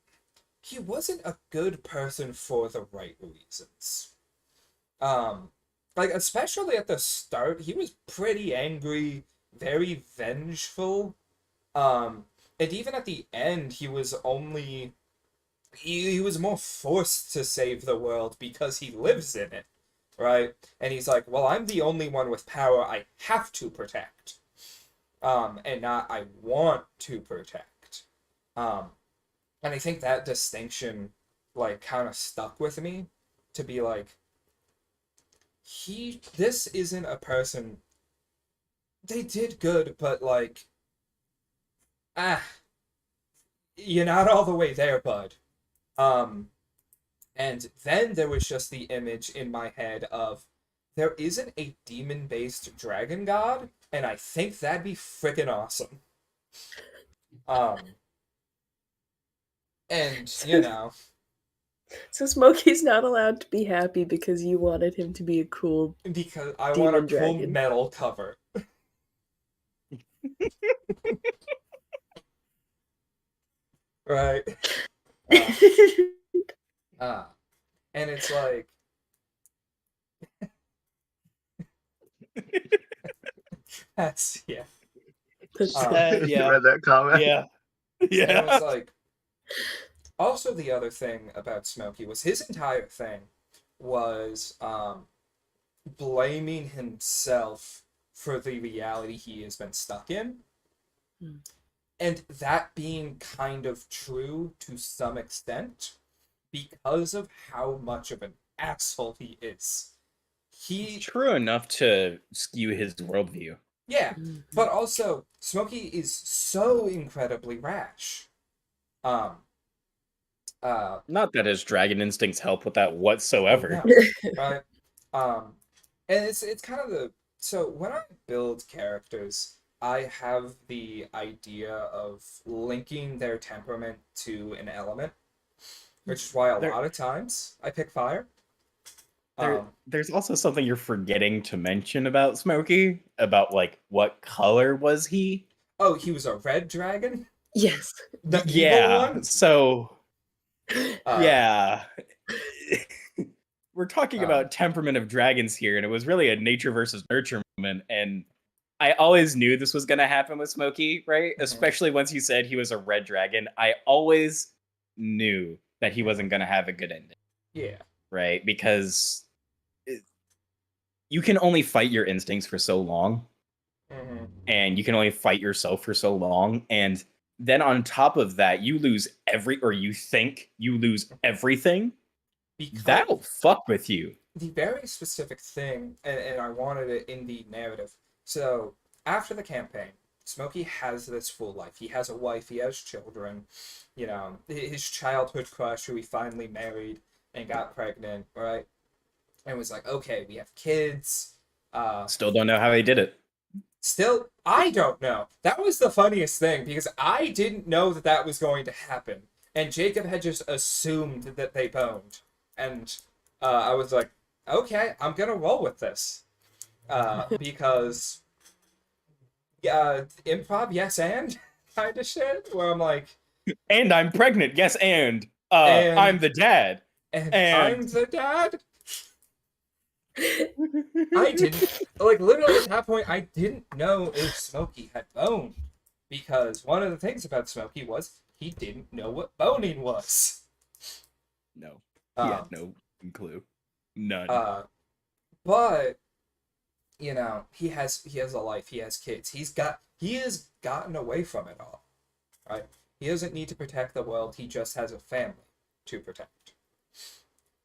a good person for the right reasons. Like, especially at the start, he was pretty angry, very vengeful. And even at the end, he was only he was more forced to save the world because he lives in it, right? And he's like, well, I'm the only one with power I have to protect, and not I want to protect. And I think that distinction, like, kind of stuck with me to be like, this isn't a person. They did good, but like, you're not all the way there, bud. And then there was just the image in my head of there isn't a demon-based dragon god, and I think that'd be freaking awesome. And you know, So Smokey's not allowed to be happy because you wanted him to be a cool. because I want a Demon cool dragon. metal cover. Right. And it's like that's yeah. Yeah. You read that comment? Yeah. And it Yeah. was like also the other thing about Smokey was his entire thing was blaming himself for the reality he has been stuck in. And that being kind of true to some extent because of how much of an asshole he is. True enough to skew his worldview. Yeah, but also Smokey is so incredibly rash. Not that his dragon instincts help with that whatsoever. No, right? And it's kind of so when I build characters, I have the idea of linking their temperament to an element, which is why a There- lot of times I pick fire. There's also something you're forgetting to mention about Smokey, about like what color was he? Oh, he was a red dragon? Yes. The evil Yeah, one? so Uh, yeah. We're talking Um, about temperament of dragons here, and it was really a nature versus nurture moment. And I always knew this was going to happen with Smokey, right? Mhm. Especially once you said he was a red dragon. I always knew that he wasn't going to have a good ending, Yeah. right? Because you can only fight your instincts for so long, hmm and you can only fight yourself for so long. And then on top of that, you lose you think you lose everything. Because That'll fuck with you. the very specific thing, and I wanted it in the narrative. So, after the campaign, Smokey has this full life. He has a wife, he has children, you know, his childhood crush who he finally married and got pregnant, right? And was like, okay, we have kids. Still don't know how he did it. Still, I don't know. That was the funniest thing because I didn't know that that was going to happen. And Jacob had just assumed that they boned. And I was like, okay, I'm going to roll with this. Because, improv, yes, and kind of shit, where I'm like, And I'm pregnant, yes, and And- I'm the dad. and And- I'm the dad? I didn't, like, literally at that point, I didn't know if Smokey had boned. Because one of the things about Smokey was he didn't know what boning was. No, he had no clue. None. But you know, he has a life, he has kids. He has gotten away from it all. Right? He doesn't need to protect the world, he just has a family to protect.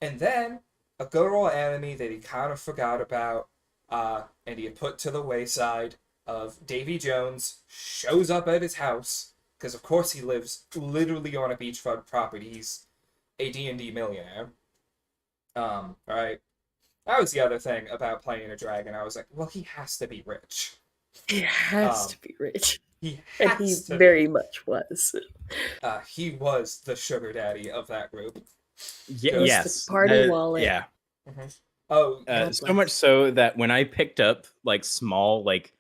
And then a good old enemy that he kind of forgot about, and he had put to the wayside of Davy Jones shows up at his house, because of course he lives literally on a beachfront property. He's a D&D millionaire. Right? That was the other thing about playing a dragon. I was like, well, he has to be rich. He has to be rich. He And has he to very much was. he was the sugar daddy of that group. Yes. the party wallet. Yeah. Mm-hmm. Oh, So much so that when I picked up like small, like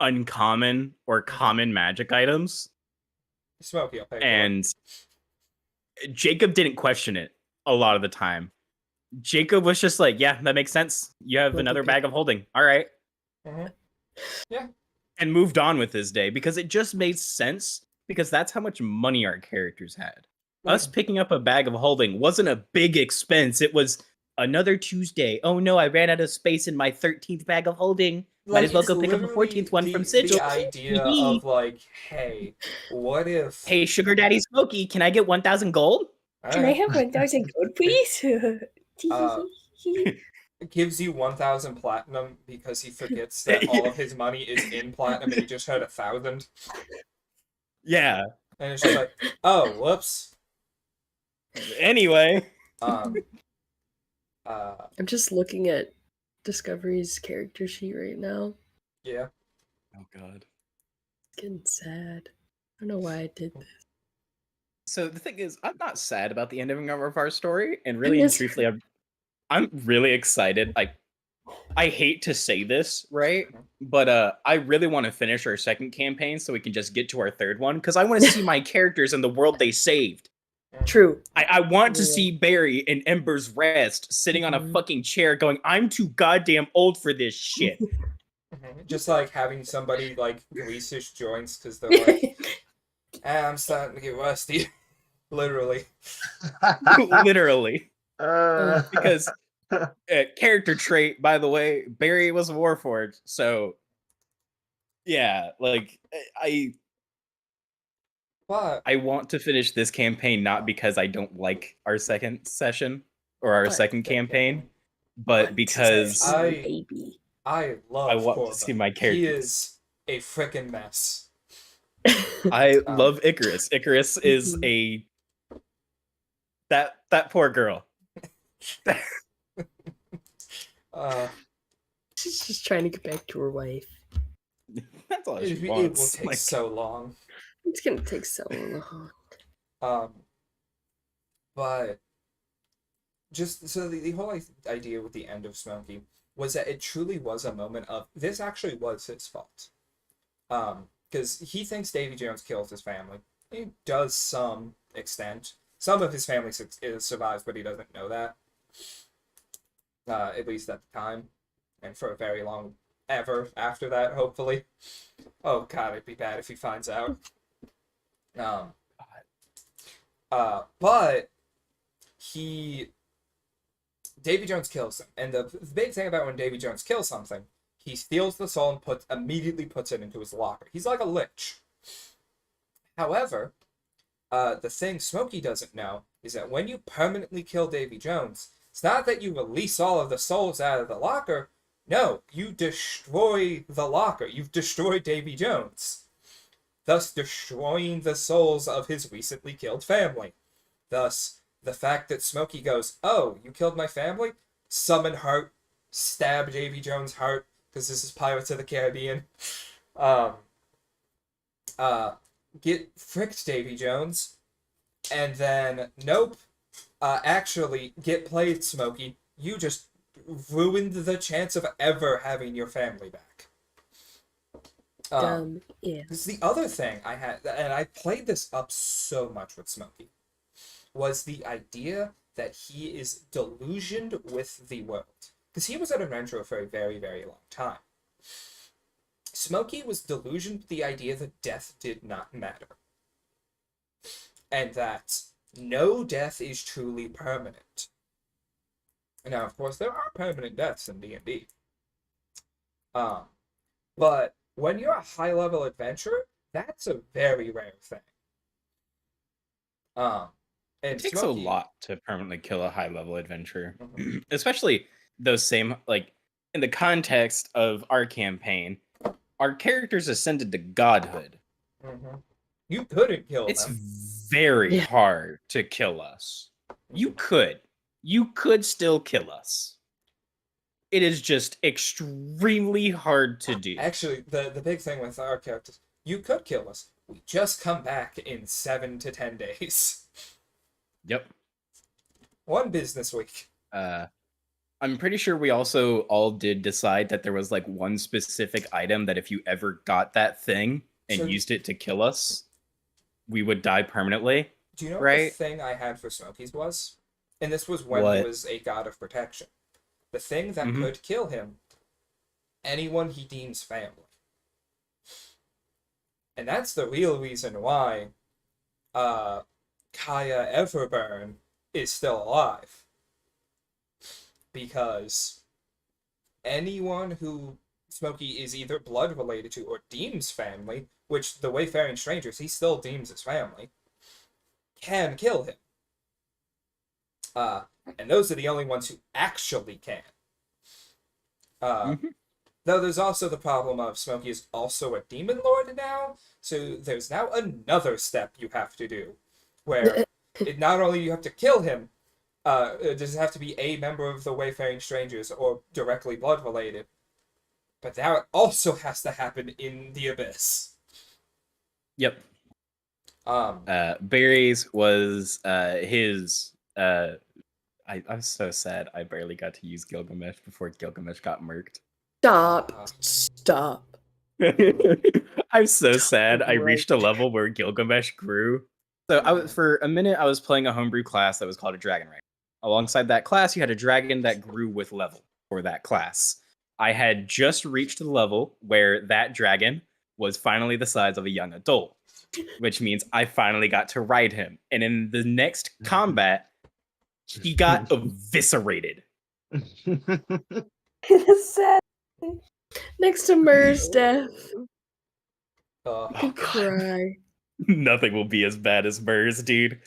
uncommon or common magic items, Smokey, I'll pay for it. and Jacob didn't question it a lot of the time. Jacob was just like, yeah, that makes sense. You have another bag of holding. All right. Mm-hmm. Yeah. And moved on with his day because it just made sense because that's how much money our characters had. Us picking up a bag of holding wasn't a big expense. It was another Tuesday. Oh no, I ran out of space in my 13th bag of holding. Might as well go pick up a 14th one from Sigil. The idea of like, hey, what if... Hey, Sugar Daddy Smokey, can I get 1,000 gold? Can I have 1,000 gold, please? It gives you 1,000 platinum because he forgets that all of his money is in platinum and he just had 1,000. Yeah. And it's just like, oh, whoops. Anyway. I'm just looking at Discovery's character sheet right now. Yeah. Oh god. It's getting sad. I don't know why I did this. So the thing is, I'm not sad about the ending of our story, and really and truthfully, I'm really excited. I hate to say this, right? But I really want to finish our second campaign so we can just get to our third one, because I want to see my characters in the world they saved. True. I want to see Barry in Ember's Rest sitting on a fucking chair going, I'm too goddamn old for this shit. Just like having somebody like grease his joints because they're like, I'm starting to get rusty. Literally. Literally. Because Uh, character trait, by the way, Barry was a Warforged, so yeah, like But I want to finish this campaign not because I don't like our second session or our second campaign, but because I love I want Corbin. to see my characters. He is a frickin' mess. I love Icarus. Icarus is a that poor girl. She's just trying to get back to her wife. That's all It, she it will wants. take Like, so long. It's gonna take so long. But just so the whole idea with the end of Smokey was that it truly was a moment of this actually was his fault. Because he thinks Davy Jones killed his family. He does some extent. Some of his family survives, but he doesn't know that. At least at the time, and for a very long ever after that, hopefully. Oh god, it'd be bad if he finds out. But Davy Jones kills him, and the big thing about when Davy Jones kills something, he steals the soul and immediately puts it into his locker. He's like a lich. However, the thing Smokey doesn't know is that when you permanently kill Davy Jones, it's not that you release all of the souls out of the locker. No, you destroy the locker. You've destroyed Davy Jones, thus destroying the souls of his recently killed family. Thus, the fact that Smokey goes, "Oh, you killed my family? Summon heart, stab Davy Jones' heart," because this is Pirates of the Caribbean. Get fricked, Davy Jones, and then nope. Actually, get played, Smokey. You just ruined the chance of ever having your family back. Yeah. This is the other thing I had, and I played this up so much with Smokey, was the idea that he is delusioned with the world. Because he was an adventurer for a very, very long time. Smokey was delusioned with the idea that death did not matter. And that no death is truly permanent. Now, of course, there are permanent deaths in D&D. But when you're a high-level adventurer, that's a very rare thing. And it takes Smokey, a lot to permanently kill a high-level adventurer. Mhm. Especially those same, like, in the context of our campaign, our characters ascended to godhood. Mhm. You couldn't kill It's them. very Yeah. hard to kill us. You could still kill us. It is just extremely hard to do. Actually, the big thing with our characters, you could kill us. We just come back in 7 to 10 days. Yep. One business week. I'm pretty sure we also all did decide that there was like one specific item that if you ever got that thing and So- used it to kill us, we would die permanently. Do you know what Right. the thing I had for Smokies was? And this was when What? he was a god of protection. The thing that Mhm. could kill him, anyone he deems family. And that's the real reason why Kaya Everburn is still alive. Because anyone who Smokey is either blood related to or deems family, which the Wayfaring Strangers he still deems as family, can kill him. And those are the only ones who actually can. Mhm. Though there's also the problem of Smokey is also a demon lord now, so there's now another step you have to do, where not only you have to kill him, does it have to be a member of the Wayfaring Strangers or directly blood related, but now it also has to happen in the Abyss. Yep. Um, Barry's was his. I'm so sad. I barely got to use Gilgamesh before Gilgamesh got murked. Stop. I'm so sad. I Right. reached a level where Gilgamesh grew. So Mhm. for a minute, I was playing a homebrew class that was called a dragon rider. Alongside that class, you had a dragon that grew with level for that class. I had just reached the level where that dragon was finally the size of a young adult, which means I finally got to ride him. And in the next combat, he got eviscerated. It's sad. Next to Mur's death. uh, I could cry. Nothing will be as bad as Mur's, dude.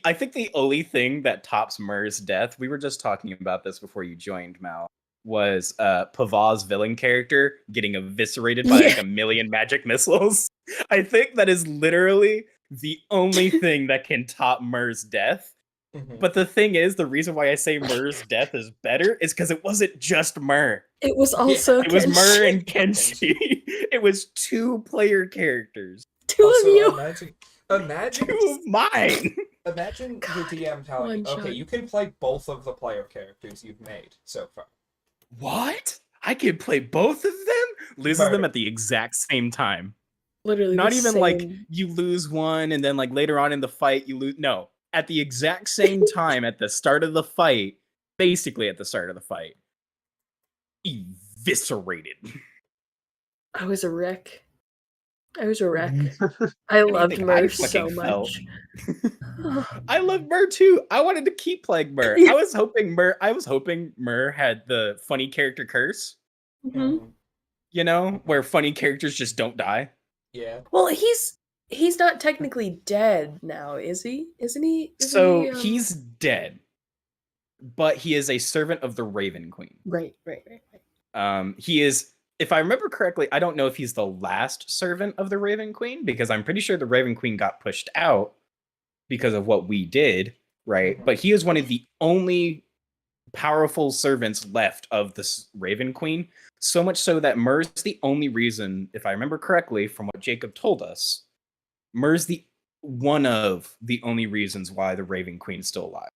I think the only thing that tops Mur's death, we were just talking about this before you joined, Mal, was Pavah's villain character getting eviscerated by like Yeah. a million magic missiles. I think that is literally the only thing that can top Mur's death. Mhm. But the thing is, the reason why I say Mur's death is better is because it wasn't just Mur. It was also It was Mur Kenshi. and Kenshi. It was 2 player characters. Two of Also, you. imagine 2 of mine. imagine your God, DM telling you, one okay, shot. you can play both of the player characters you've made so far. What? I could play both of them? Loses them Murder. at the exact same time. Literally Not the even same. like you lose one and then like later on in the fight you lose. No, at the exact same time at the start of the fight, basically at the start of the fight, eviscerated. I was a wreck. I loved Anything Mur I so fucking felt. much. I love Mur too. I wanted to keep playing Mur. Yeah. I was hoping Mur had the funny character curse. Mhm. Mhm. You know, where funny characters just don't die. Yeah. Well, he's not technically dead now, is he? Isn't he? So he's dead, but he is a servant of the Raven Queen. right. He is, if I remember correctly, I don't know if he's the last servant of the Raven Queen, because I'm pretty sure the Raven Queen got pushed out because of what we did, right? Mhm. But he is one of the only powerful servants left of this Raven Queen. So much so that Mur's the only reason, if I remember correctly, from what Jacob told us, Mur's the one of the only reasons why the Raven Queen's still alive.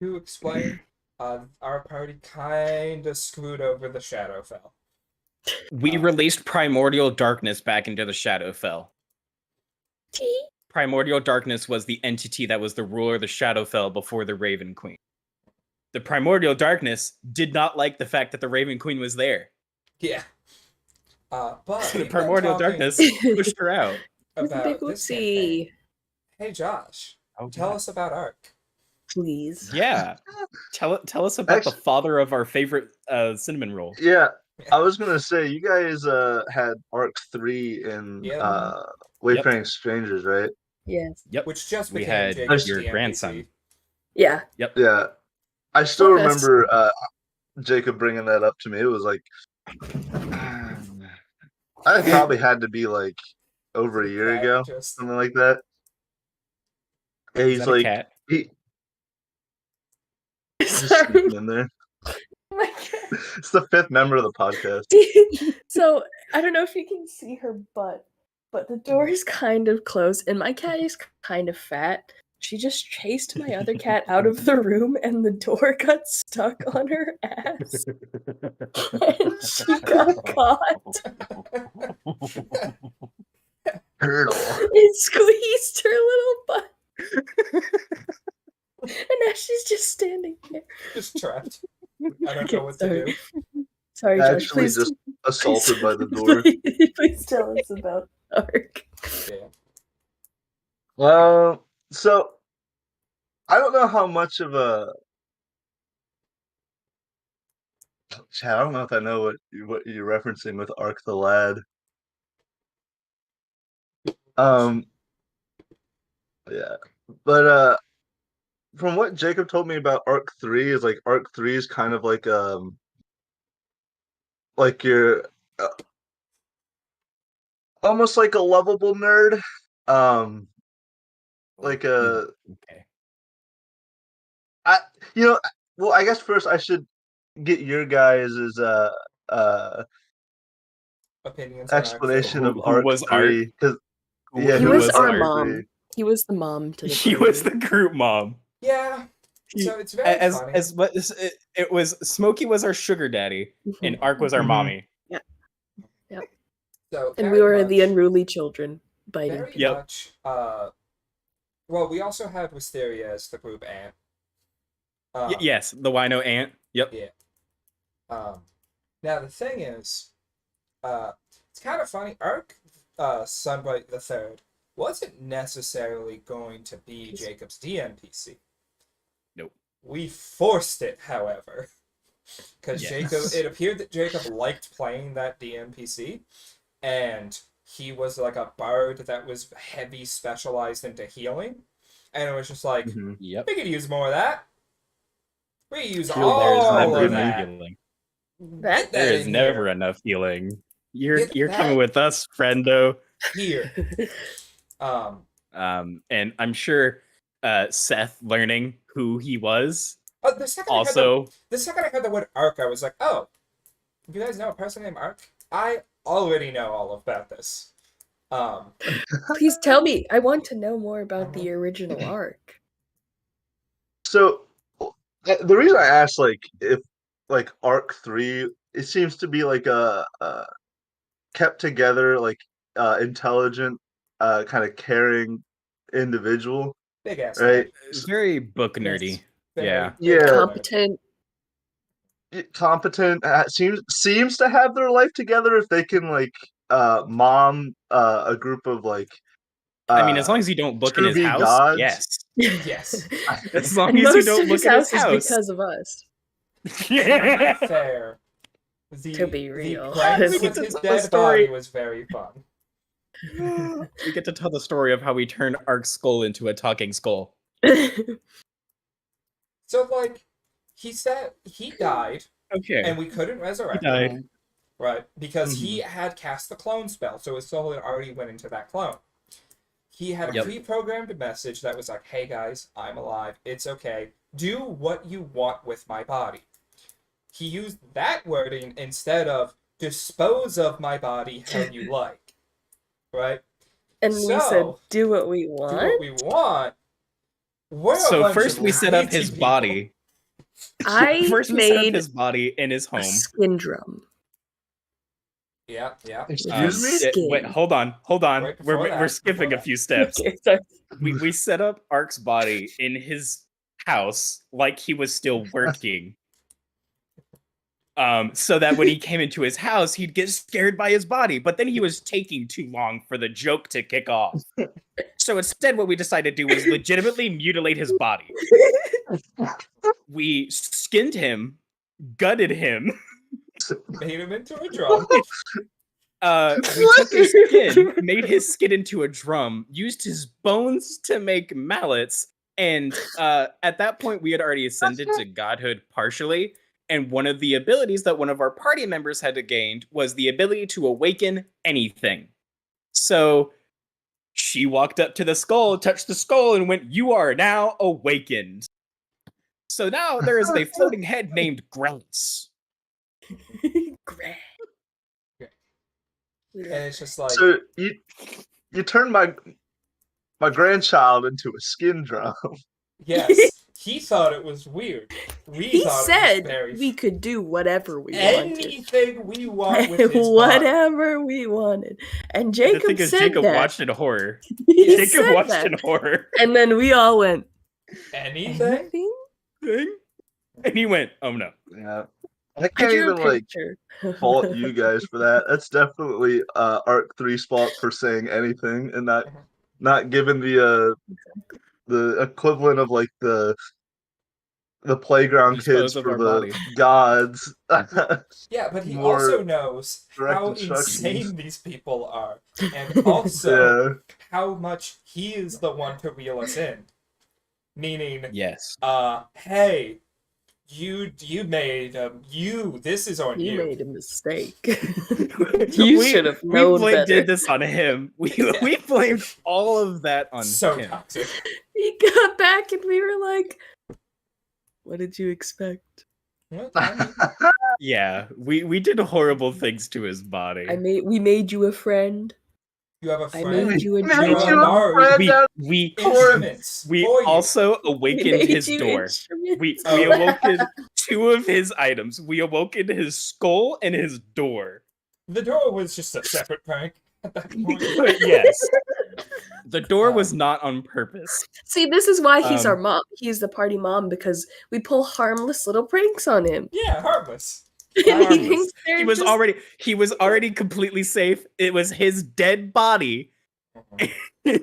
To explain, our party kind of screwed over the Shadowfell. We released Primordial Darkness back into the Shadowfell. Primordial Darkness was the entity that was the ruler of the Shadowfell before the Raven Queen. The Primordial Darkness did not like the fact that the Raven Queen was there. Yeah. But So the we've been Primordial talking Darkness pushed her out. about Big this campaign. whoopsie. Hey, Josh, Oh, tell God. us about Ark. Please. Yeah. Tell us about the father of our favorite cinnamon roll. Yeah, I was gonna say you guys had Arc 3 in Yep. Wayfaring Strangers, right? Yes. Yep. Which just We became had Jacob's your DMPC. grandson. Yeah. Yep. Yeah. I still What best- remember Jacob bringing that up to me. It was like I probably had to be like over a year Cat ago, just- something like that. Yeah, Is he's that a like cat? he just Sorry. sneaking in there. Oh my God. It's the 5th member of the podcast. So I don't know if you can see her butt, but the door is kind of closed, and my cat is kind of fat. She just chased my other cat out of the room, and the door got stuck on her ass, and she got caught. Turtle. It squeezed her little butt, and now she's just standing there. just trapped. I don't Okay, know what sorry. to do. Sorry, Josh. Actually Please, just assaulted by the door. please tell us about Ark. Yeah. So I don't know how much of a Chad, I don't know if I know what you're referencing with Arc the Lad. Yeah. But from what Jacob told me about Arc 3 is like Arc 3 is kind of like you're almost like a lovable nerd. Like a Okay. well, I guess first I should get your guys' Opinions on Ark explanation of Who Arc was 3 because yeah, He who was was our Arc mom. 3? He was the mom to the He party. was the group mom. Yeah. He- So it's very as funny. as much it was Smokey was our sugar daddy and Ark was our Mhm. mommy. So And we very were the much- unruly children biting very people. Yep. much. Well, we also had Wisteria as the group aunt. Yes, the wino ant. Yep. Yeah. Now the thing is, it's kind of funny. Ark, Sunbright the Third wasn't necessarily going to be Jacob's DMPC. Nope. We forced it, however, because Yes. Jacob. It appeared that Jacob liked playing that DMPC, and he was like a bard that was heavy specialized into healing, and it was just like Yep. we could use more of that. We use There's all never of enough that. healing. That- There is in never here. enough healing. You're Get you're that coming with us, friendo. here. And I'm sure Seth learning who he was. The second Also, I heard the word Ark, I was like, oh, you guys know a person named Ark? I already know all about this. Please tell me. I want to know more about the original arc. So the reason I asked, like, if like Arc 3, it seems to be like a kept together, like intelligent, kind of caring individual, Big ass right? nerd. it's very book nerdy. Very Yeah. big Yeah. nerd. Competent. Competent, seems to have their life together if they can like mom a group of like I mean, as long as you don't book in his to-be house, gods. yes. Yes. As long And as you most don't of book his in his house is house. because of us. Fair. To be real. The pranks We get with to his tell the dead story. body was very fun. We get to tell the story of how we turned Ark's skull into a talking skull. So, like, he said he died, Okay. and we couldn't He resurrect died. him, right? Because he had cast the clone spell, so his soul had already went into that clone. He had a Yep. pre-programmed message that was like, hey guys, I'm alive, it's okay, do what you want with my body. He used that wording instead of dispose of my body how you like, right? And we said, So, do what we do want. what we want. We're a So bunch first of we set up crazy his people. body. I First we set up made his body in his a home. skin drum. Yeah. Excuse me? Skin. Wait, hold on. Right before We're that, skipping before a few steps. Okay, sorry. We set up Ark's body in his house like he was still working. So that when he came into his house, he'd get scared by his body, but then he was taking too long for the joke to kick off. So instead, what we decided to do was legitimately mutilate his body. We skinned him, gutted him. Made him into a drum. We took his skin, made his skin into a drum, used his bones to make mallets, and at that point we had already ascended to godhood partially. And one of the abilities that one of our party members had gained was the ability to awaken anything. So she walked up to the skull, touched the skull, and went, "You are now awakened." So now there is a floating head named Grace. Great. And it's just like, So you turned my grandchild into a skin drum. yes, he thought it was weird. We He thought it said was very we could do whatever we wanted. anything we want with his body. Whatever we wanted. And And the Jacob thing is, said Jacob that. watched in horror. He Jacob said watched that. in horror. And then we all went, Anything? anything? And he went, "Oh no." Yeah. I I can't drew a even like picture. fault you guys for that. That's definitely Arc 3's fault for saying anything and not giving the equivalent of like the playground Dispose kids of for our the body. gods. Yeah, but he More also knows direct how instructions. insane these people are. And also Yeah. how much he is the one to reel us in. Meaning, Yes. hey, you made this is on You you. made a mistake. You should have known we better. did this on him. We blamed all of that on So him. toxic. He got back and we were like, what did you expect? Well, I mean, Yeah, we did horrible things to his body. We made you a friend. you have a I friend. made you a Made You're you a a bard. friend out we Instruments we for you. also We awakened made his you door. instruments. We Oh. awoken two of his items. We awoken his skull and his door. The door was just a separate prank at that point. But yes, the door was not on purpose. See, this is why he's our Um, mom. He's the party mom because we pull harmless little pranks on him. Yeah, harmless. And he Harmless. thinks they're He was just- already completely safe. It was his dead body. We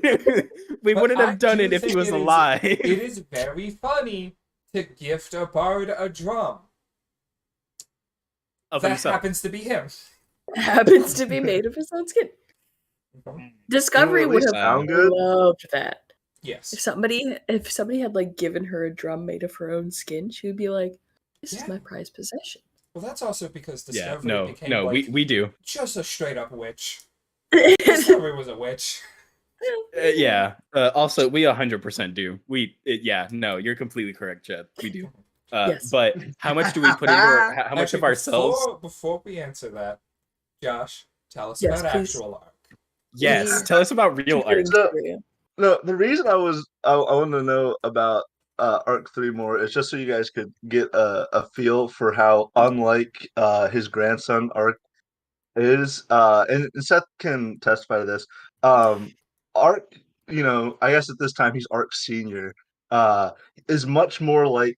But wouldn't I have done do it if he think was it is- alive. It is very funny to gift a bard a drum. Of That himself. happens to be him. happens to be made of his own skin. Discovery At would least have sound good. loved that. Yes. If somebody had like given her a drum made of her own skin, she would be like, "This Yeah. is my prized possession." Well, that's also because Yeah, Discovery became like we do. just a straight up witch. Discovery was a witch. Yeah. Also, we 100% do. No, you're completely correct, Chad. We do. Yes. But how much do we put into how much Actually, of ourselves? before we answer that, Josh, tell us Yes, about please. actual arc. Yes. Tell us about real art. So, no, the reason I wanted to know about Arc 3 more is just so you guys could get a feel for how unlike his grandson Arc is. And Seth can testify to this. Arc, I guess at this time he's Arc Senior, uh, is much more like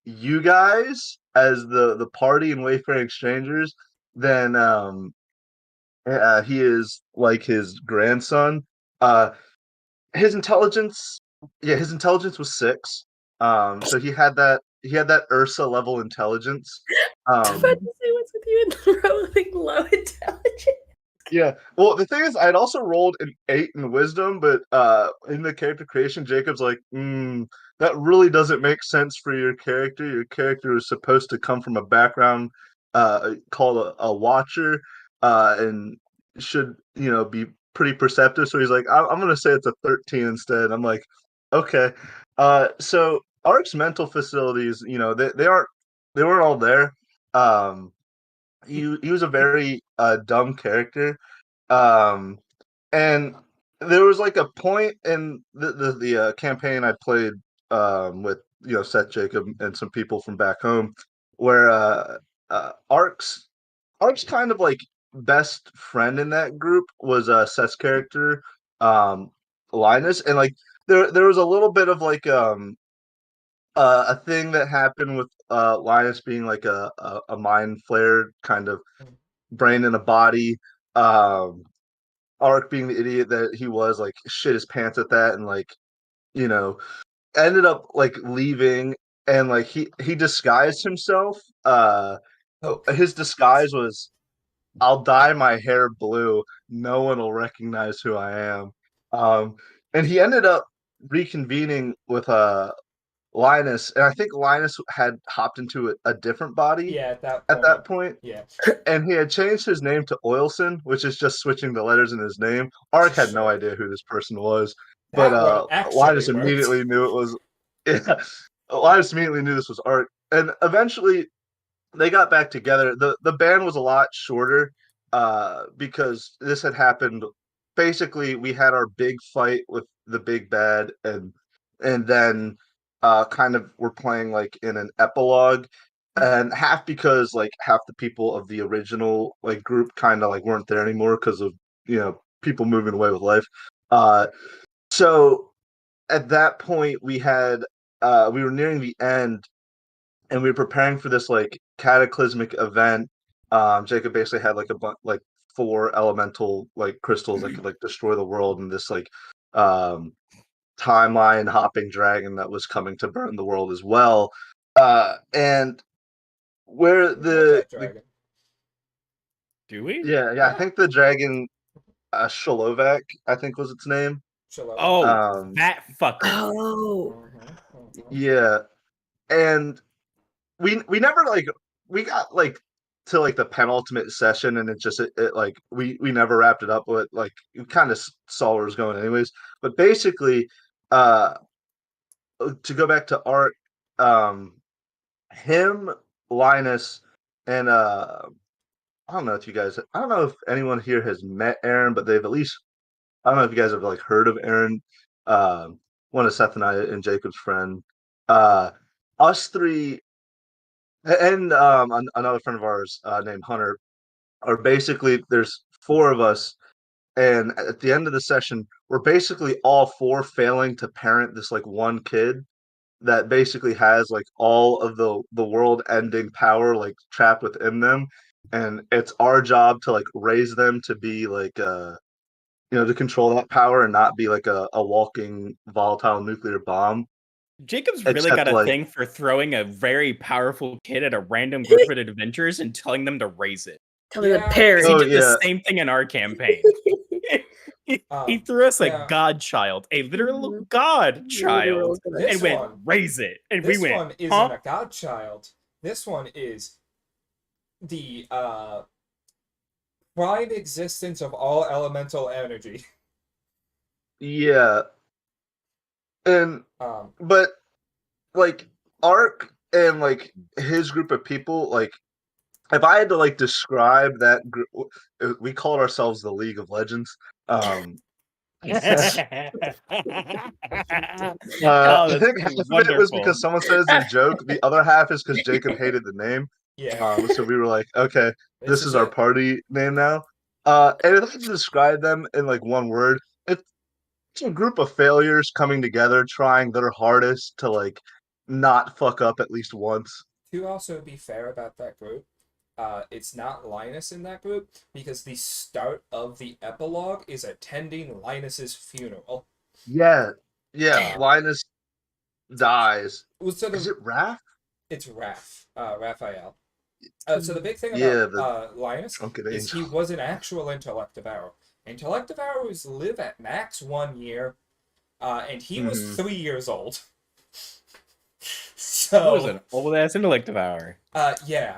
you guys as the party and Wayfaring Strangers than he is like his grandson. Uh, his intelligence, yeah, his intelligence was 6. So he had that Ursa level intelligence. I was about Um, to say, what's with you and rolling low intelligence? yeah. Well, the thing is, I had also rolled an 8 in wisdom, but in the character creation, Jacob's like, that really doesn't make sense for your character. Your character is supposed to come from a background called a watcher, and should be pretty perceptive. So he's like, I'm gonna say it's a 13 instead. I'm like, okay. So Ark's mental facilities, they weren't all there. Um, he was a very dumb character, um, and there was like a point in the campaign I played with Seth, Jacob, and some people from back home, where Ark's kind of like best friend in that group was Seth's character, um, Linus, and like there was a little bit of like a thing that happened with Linus being like a mind flare kind of brain in a body. Um, Ark being the idiot that he was, like shit his pants at that, and like you know ended up like leaving, and like he disguised himself. Oh, His disguise was, I'll dye my hair blue. No one will recognize who I am. Um, and he ended up reconvening with Linus, and I think Linus had hopped into a different body yeah, at that at point, that point, yeah, and he had changed his name to Oilson, which is just switching the letters in his name. Ark had no sure. idea who this person was, but That one actually Linus worked. immediately knew it was. Yeah, Linus immediately knew this was Ark, and eventually they got back together. The band was a lot shorter because this had happened. Basically, we had our big fight with the big bad, and then kind of we're playing like in an epilogue, and half because like half the people of the original like group kind of like weren't there anymore because of people moving away with life. So at that point we were nearing the end, and we were preparing for this like cataclysmic event. Jacob basically had like a bunch like 4 elemental like crystals that could like destroy the world, and this like um, timeline hopping dragon that was coming to burn the world as well. And where We love that dragon. Do we? yeah, I Yeah, think the dragon Shalovak, I think was its name. Shalom. Oh, Um, that fucker. Oh, yeah, and we never like we got like to like the penultimate session, and it like we never wrapped it up with like we kind of saw where it was going anyways, but basically uh to go back to art, um him, Linus, and I don't know if anyone here has met Aaron, but they've at least, I don't know if you guys have like heard of Aaron, one of Seth and I and Jacob's friend. uh us three, and another friend of ours named Hunter, are basically, there's 4 of us, and at the end of the session, we're basically all 4 failing to parent this like one kid that basically has like all of the world ending power like trapped within them, and it's our job to like raise them to be like to control that power and not be like a walking volatile nuclear bomb, Jacob's really got except a like, thing for throwing a very powerful kid at a random group of adventurers and telling them to raise it. tell me the Yeah. parent. He oh did the yeah, same thing in our campaign. He Um, threw us a yeah. godchild, a literal Mhm. godchild, This and went, one- raise it. And This we went, one isn't huh? a godchild. This one is the prime existence of all elemental energy. Yeah, and but like Ark and like his group of people, like if I had to like describe that group, we called ourselves the League of Legends. Oh, I that's think half of it was wonderful. because someone said it's in joke. The other half is because Jacob hated the name. Yeah. So we were like, okay, this is our it. party name now. And if I had to describe them in like one word, it's a group of failures coming together, trying their hardest to like not fuck up at least once. To also be fair about that group, it's not Linus in that group because the start of the epilogue is attending Linus's funeral. Yeah, yeah. Damn. Linus dies. So Is it Raph? It's Raphael. So the big thing Yeah, about the Linus drunken is he angel. was an actual intellect devourer. Intellect devourers live at max 1 year, and he was 3 years old. He was So an old ass intellect devourer. yeah.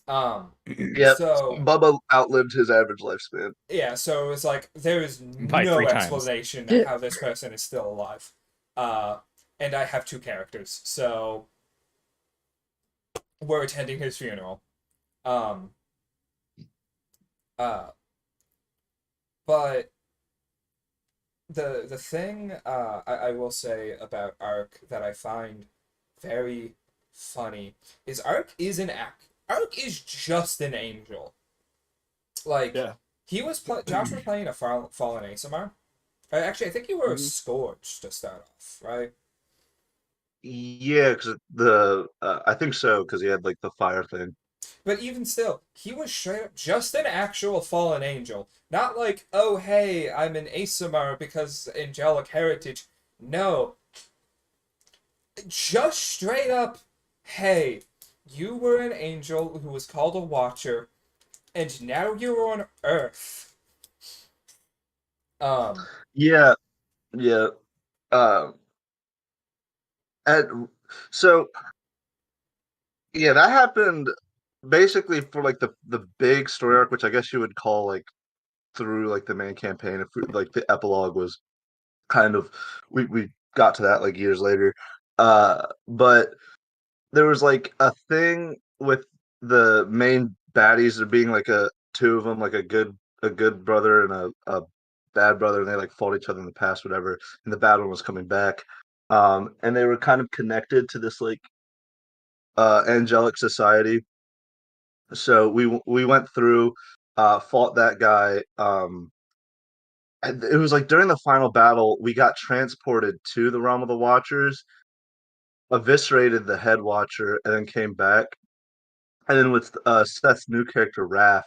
Yep. So Bubba outlived his average lifespan. yeah, so it's like there is By no 3 times. explanation how this person is still alive. And I have 2 characters, so we're attending his funeral. But the thing I will say about Ark that I find very funny is Ark is just an angel. Like he was Josh was playing a fallen ASMR. Actually, I think you were a Scourge to start off, right? Yeah, because the I think so because he had like the fire thing. But even still, he was straight up just an actual fallen angel. Not like, oh hey, I'm an ASMR because angelic heritage. No. Just straight up, hey, you were an angel who was called a Watcher, and now you're on Earth. Yeah, yeah. Um, and so yeah, that happened basically for like the big story arc, which I guess you would call like through like the main campaign. If like the epilogue was kind of we got to that like years later. But there was like a thing with the main baddies there being like a two of them, like a good brother and a bad brother, and they like fought each other in the past, whatever. And the bad one was coming back, and they were kind of connected to this like angelic society. So we went through, fought that guy. And it was like during the final battle, we got transported to the realm of the Watchers, eviscerated the head Watcher, and then came back. And then with Seth's new character Raph,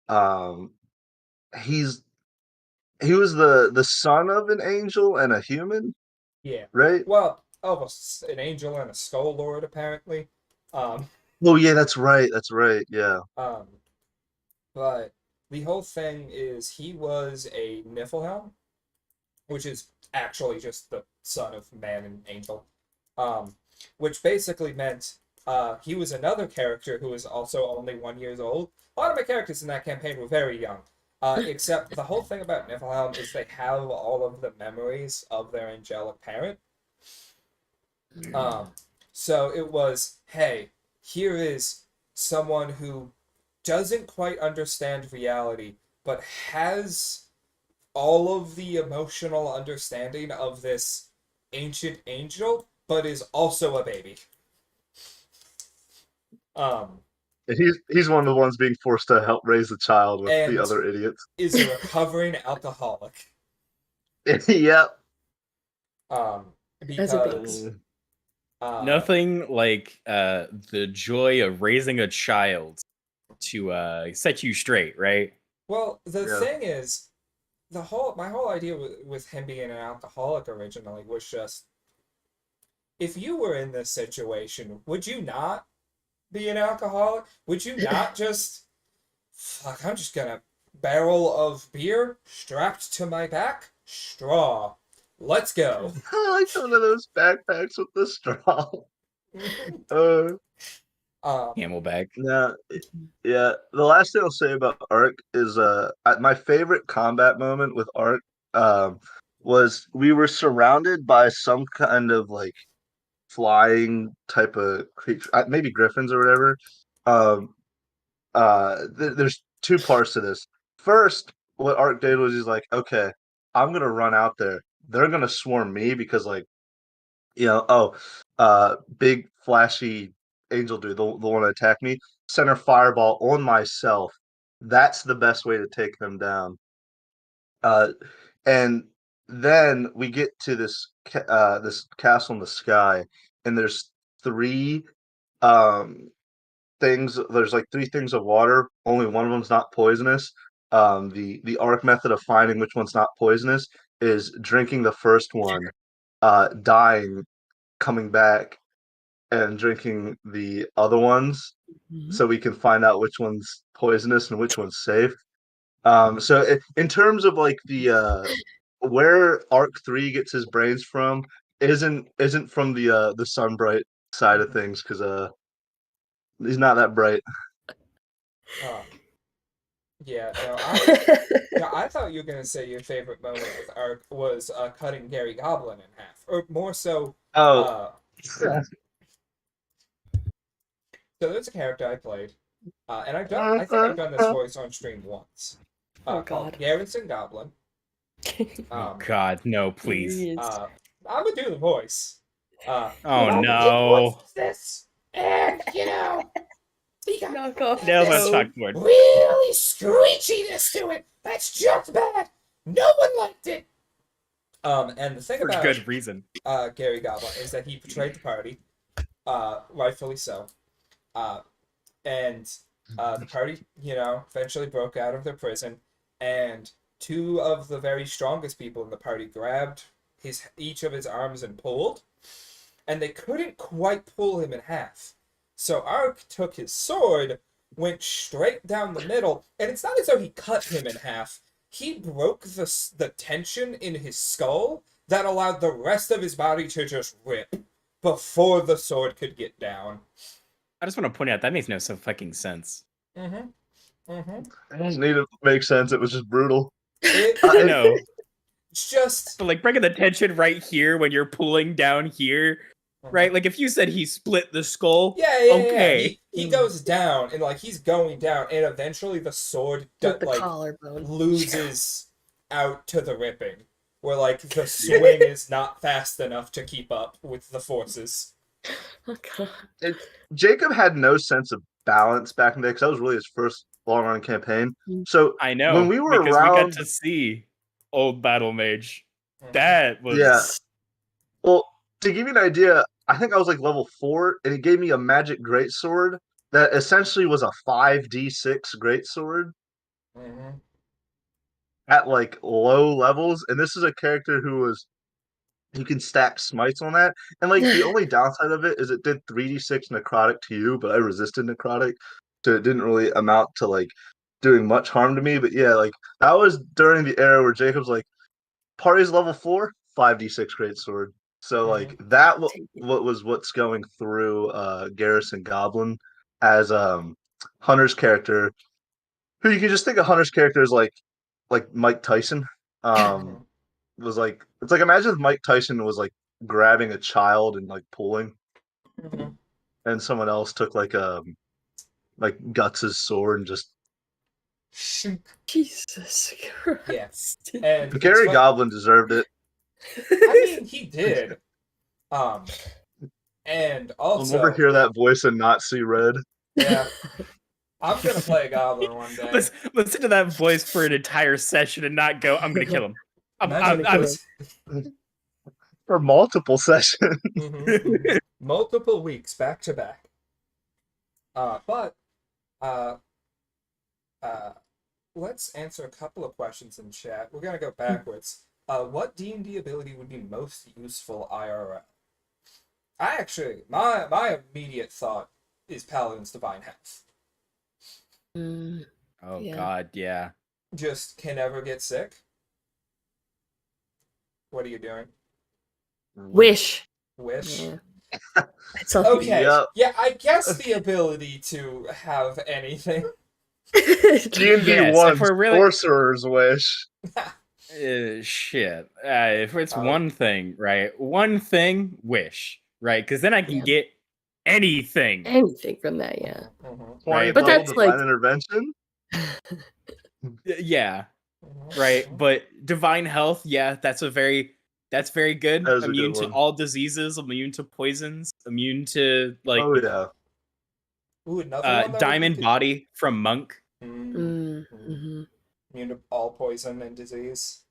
um, he's he was the son of an angel and a human, Yeah. right? Well, almost an angel and a skull lord, apparently. Oh yeah, that's right. That's right. Yeah. Um, but the whole thing is he was a Niflheim, which is actually just the son of man and angel. Which basically meant he was another character who was also only 1 year old. A lot of my characters in that campaign were very young. Except the whole thing about Niflheim is they have all of the memories of their angelic parent. So it was, hey, here is someone who doesn't quite understand reality, but has all of the emotional understanding of this ancient angel, but is also a baby. And he's one of the ones being forced to help raise the child with the And other idiots. is a recovering alcoholic. Yep. Because nothing like the joy of raising a child to set you straight, right? Well, the thing is, my whole idea with him being an alcoholic originally was just, if you were in this situation, would you not be an alcoholic? Would you not just, fuck, I'm just gonna barrel of beer strapped to my back, straw, let's go. I like one of those backpacks with the straw. Camelback. Yeah. The last thing I'll say about Ark is my favorite combat moment with Ark was we were surrounded by some kind of like flying type of creature, maybe griffins or whatever. Um, there's two parts to this. First, what Ark did was he's like, okay, I'm gonna run out there. They're gonna swarm me because like, big flashy angel dude, the one to attack me, center fireball on myself. That's the best way to take them down. And then we get to this castle in the sky, and there's three um things. There's like three things of water. Only one of them's not poisonous. The Arc method of finding which one's not poisonous is drinking the first one, dying, coming back, and drinking the other ones, so we can find out which one's poisonous and which one's safe. So in terms of like the where Arc 3 gets his brains from isn't from the Sunbright side of things, because he's not that bright. Yeah, no, I thought you were gonna say your favorite moment with Ark was cutting Gary Goblin in half, or more so. So there's a character I played, and I think I've done this voice on stream once. Oh Called God. Garrison Goblin. Oh God, no, please. I'm gonna do the voice. Oh no. This, and you know, he got Knock off. Now let's this. talk more. really screechiness to it. That's just bad. No one liked it. And the thing For about good reason. Gary Goblin is that he betrayed the party, rightfully so. And the party, eventually broke out of their prison, and two of the very strongest people in the party grabbed each of his arms and pulled, and they couldn't quite pull him in half. So Ark took his sword, went straight down the middle, and it's not as though he cut him in half. He broke the tension in his skull that allowed the rest of his body to just rip before the sword could get down. I just want to point out that makes no fucking sense. It doesn't need to make sense. It was just brutal. I know. It's just... But like breaking the tension right here when you're pulling down here, right? Like if you said he split the skull, okay. Yeah. He goes down, and like he's going down, and eventually the sword collarbone loses out to the ripping, where like the swing is not fast enough to keep up with the forces. Oh God. Jacob had no sense of balance back in the day, because that was really his first long-run campaign. So I know, when we were because around, we got to see old Battle Mage. That was... Yeah. Well, to give you an idea, I think I was like level 4, and it gave me a magic greatsword that essentially was a 5d6 greatsword at like low levels. And this is a character you can stack smites on that. And like the only downside of it is it did 3d6 necrotic to you, but I resisted necrotic, so it didn't really amount to like doing much harm to me. But yeah, like that was during the era where Jacob's like, party's level 4, 5d6 greatsword. So like that was what's going through Garrison Goblin as Hunter's character, who you can just think of Hunter's character as like Mike Tyson. Was like, it's like, imagine if Mike Tyson was like grabbing a child and like pulling, and someone else took like Guts' sword and just Jesus Christ. Yeah. And Gary Goblin deserved it. I mean, he did. And also, I'll never hear that voice and not see red. Yeah. I'm gonna play a goblin one day. Listen to that voice for an entire session and not go, I'm gonna kill him. For multiple sessions. Multiple weeks back to back. Let's answer a couple of questions in chat. We're gonna go backwards. What D&D ability would be most useful IRL? My immediate thought is Paladin's Divine Health. Oh yeah. God, yeah. Just can never get sick. What are you doing? Wish. Yeah. Okay. Yep. Yeah, I guess the ability to have anything. D&D Yes, 1, if we're really... Sorcerer's Wish. Shit. If it's Oh. one thing, right? One thing, wish, right? Because then I can Yeah. get anything, Anything from that, yeah. Mhm. right? But double that's divine like- intervention. Yeah, Mhm. right. Mhm. But divine health, yeah, that's very good. That is a Immune good to one. all diseases, immune to poisons, immune to like Oh yeah. Ooh, another one that would be diamond good. body from Monk. Mm-hmm. Immune to all poison and disease.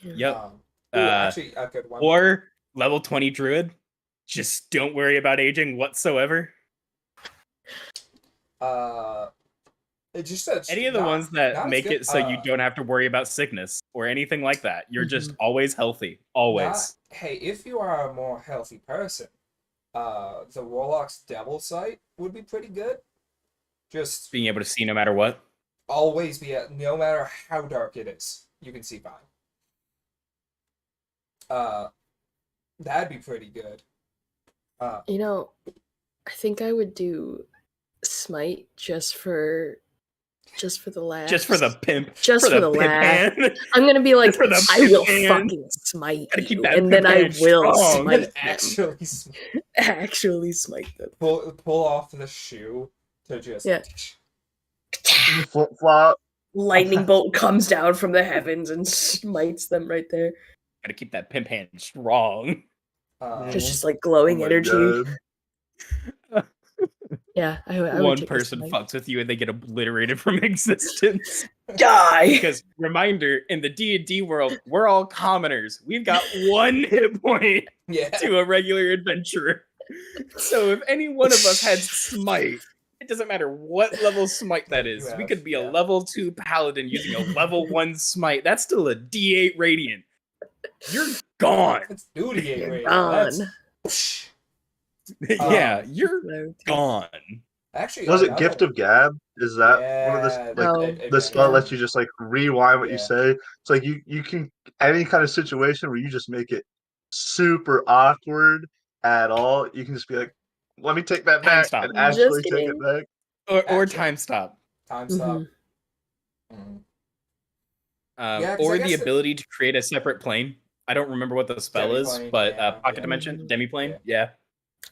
Yep. Actually, a good one. Or level 20 druid. Just don't worry about aging whatsoever. It just said Any of the ones that make it so you don't. don't have to worry about sickness or anything like that. You're just Mhm. always healthy. Always. Hey, if you are a more healthy person, the Warlock's Devil Sight would be pretty good. Just Being able to see no matter what. always no matter how dark it is, you can see fine. That'd be pretty good. You know, I think I would do Smite just for the laughs. Just for the pimp. Just for the pimp laugh. hand. I'm gonna be like, for the I will pimp hand. fucking smite Gotta keep you, that and then pimp I hand will strong. smite them. Actually, Actually smite them. pull off the shoe to just. Yeah. Flip flop. Lightning bolt comes down from the heavens and smites them right there. Gotta keep that pimp hand strong. There's just like glowing Oh my energy. God. Yeah, I would One take a person smite. fucks with you and they get obliterated from existence. Die. Because reminder, in the D&D world, we're all commoners. We've got one hit point Yeah. to a regular adventurer. So if any one of us had smite, it doesn't matter what level smite that is. We could be a level 2 paladin using a level 1 smite. That's still a D8 radiant. You're gone. It's duty You're rating. gone. That's. Yeah, you're So- gone. Actually, Was it another Gift one. of Gab? Is that one of the Yeah, like Oh. the spell Yeah. lets you just like rewind what you Yeah. say? It's like you can any kind of situation where you just make it super awkward at all. You can just be like, "Let me take that Time back," stop. and actually Just take it kidding. back. Or Actually. time stop. Time stop. Mhm. Mhm. Um, Yeah, 'cause I or guess the the- ability to create a separate plane. I don't remember what the spell is, Demiplane, but yeah, pocket yeah. dimension, Mhm. demiplane, yeah.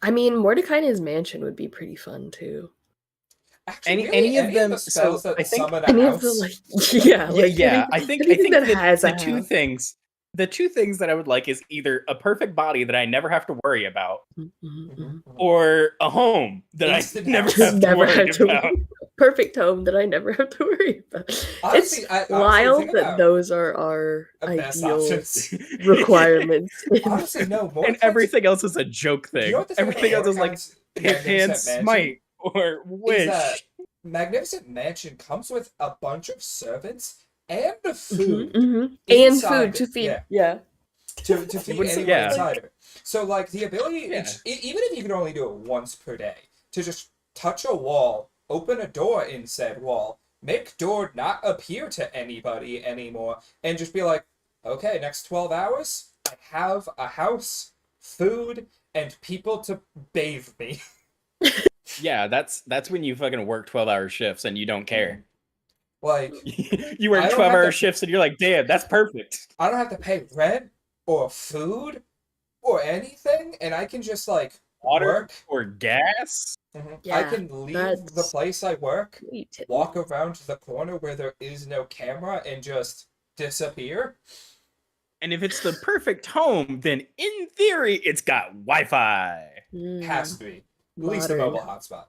I mean, Mordecai's mansion would be pretty fun too. Actually, Any of them- the spells so that I think summon a Any house. of the like, yeah, like Yeah, I anything, think anything that the, has the a two house. things, the two things that I would like is either a perfect body that I never have to worry about, Mhm, mhm. Mhm. or a home that Instant I never house. have to Never worry have to about. perfect home that I never have to worry about. Honestly, It's honestly, wild think that about those are our best ideal options. requirements. Honestly, no. And Mordecai's- everything else is a joke thing. You know what the thing about Everything else is like Mordecai's pimp hand Magnificent Mansion smite or is wish. that Magnificent Mansion comes with a bunch of servants and the Mhm, food mhm. And inside food to it, feed. yeah. Yeah. to feed would say anyone yeah. inside of it. So, like, the ability, Yeah. even if you can only do it once per day, to just touch a wall, open a door in said wall, make door not appear to anybody anymore, and just be like, okay, next 12 hours, I have a house, food, and people to bathe me. Yeah, that's when you fucking work 12-hour shifts and you don't care. Like, You I work don't 12-hour have to- shifts and you're like, damn, that's perfect. I don't have to pay rent or food or anything, and I can just, like, Water work. or gas. I Yeah, can leave the that's place I work, sweet. walk around the corner where there is no camera, and just disappear. And if it's the perfect home, then in theory, it's got Wi-Fi, Has to be. At least the Modern, mobile hotspot.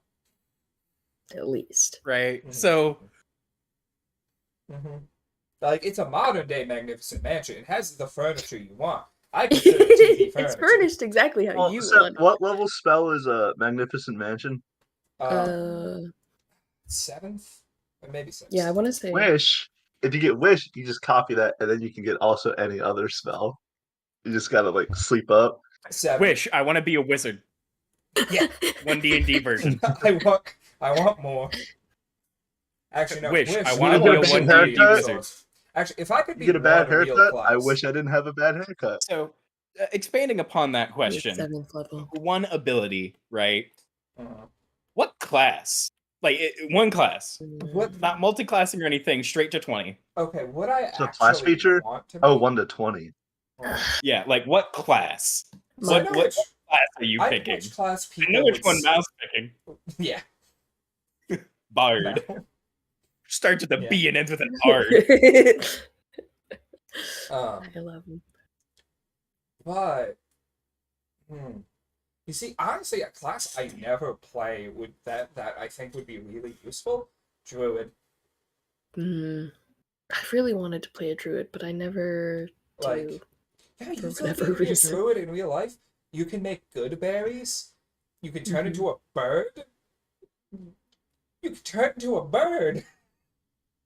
at least. right? Mhm. So Like, it's a modern day Magnificent Mansion. It has the furniture you want. I consider it TV furniture. It's furnished exactly how Well, you Seth, want. what level spell is a Magnificent Mansion? 7th? Or maybe 6th. Yeah, I want to say. Wish. If you get wish, you just copy that, and then you can get also any other spell. You just gotta like sleep up. 7th. wish I want to be a wizard. Yeah. One D&D version. I want more. Actually, no. Wish, I wanna be a one D&D wizard. Actually, if I could You be get a bad one real haircut. class, I wish I didn't have a bad haircut. So expanding upon that question, 7th level. one ability, right? Uh-huh. What class Like one class, What? not multi-classing or anything. Straight to 20. Okay, what I So actually class feature? want to Oh, make- 1 to 20. Yeah, like what class? So I know What which class are you I know picking? which class I people know which would one Mouse picking. Yeah. Bard. No. Starts with a Yeah. B and ends with an R. I love him. But you see, honestly, a class I never play would that I think would be really useful. Druid. I really wanted to play a druid, but I never Like, do. yeah, you For still whatever can be a reason. druid in real life. You can make good berries. You can turn into a bird. You can turn into a bird.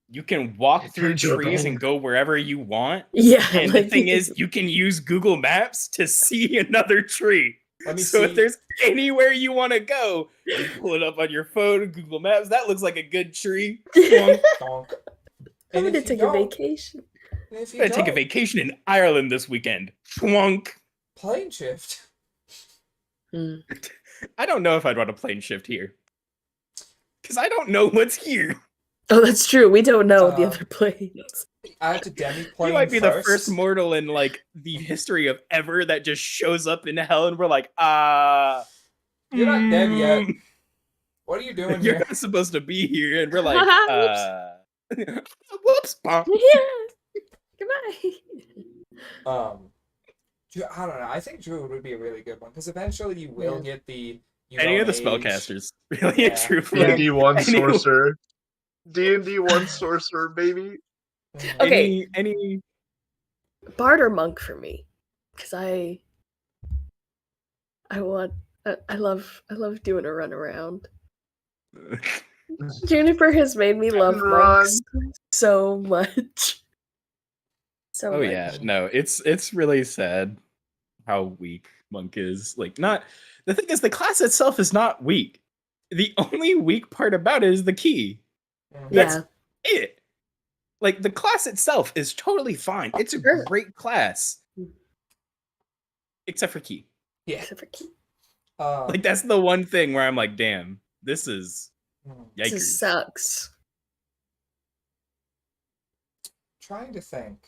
You can walk through Turn to a trees bird. and go wherever you want. Yeah, And like, the thing is, you can use Google Maps to see another tree. Let me So see. if there's anywhere you want to go, you pull it up on your phone, Google Maps. That looks like a good tree. Twonk. Donk. I'm And gonna if you take a don't, vacation. and if I'm you gonna take a don't, vacation in Ireland this weekend. Twonk. plane shift. I don't know if I'd want to plane shift here. Because I don't know what's here. Oh, that's true. We don't know the Uh, other planes. Add to demi plane You might be first. the first mortal in like the history of ever that just shows up in hell and we're like, You're not dead yet. What are you doing You're here? not supposed to be here, and we're like, whoops, bonk. Yeah. Goodbye. I don't know. I think Druid would be a really good one because eventually you will get the Any of the age. spellcasters, really and Yeah. truthfully. D&D 1 Any- sorcerer. D&D 1 sorcerer, baby. Okay. Any Bard or monk for me, because I love doing a run around. Juniper has made me love Run. monks so much. So Oh much. yeah, no, it's really sad how weak monk is. Like, not the thing is, the class itself is not weak. The only weak part about it is the key. That's Yeah. it. Like, the class itself is totally fine. It's a Sure. great class, except for key. Yeah. Except for key. Like, that's the one thing where I'm like, damn, this is This yikers. sucks. Trying to think.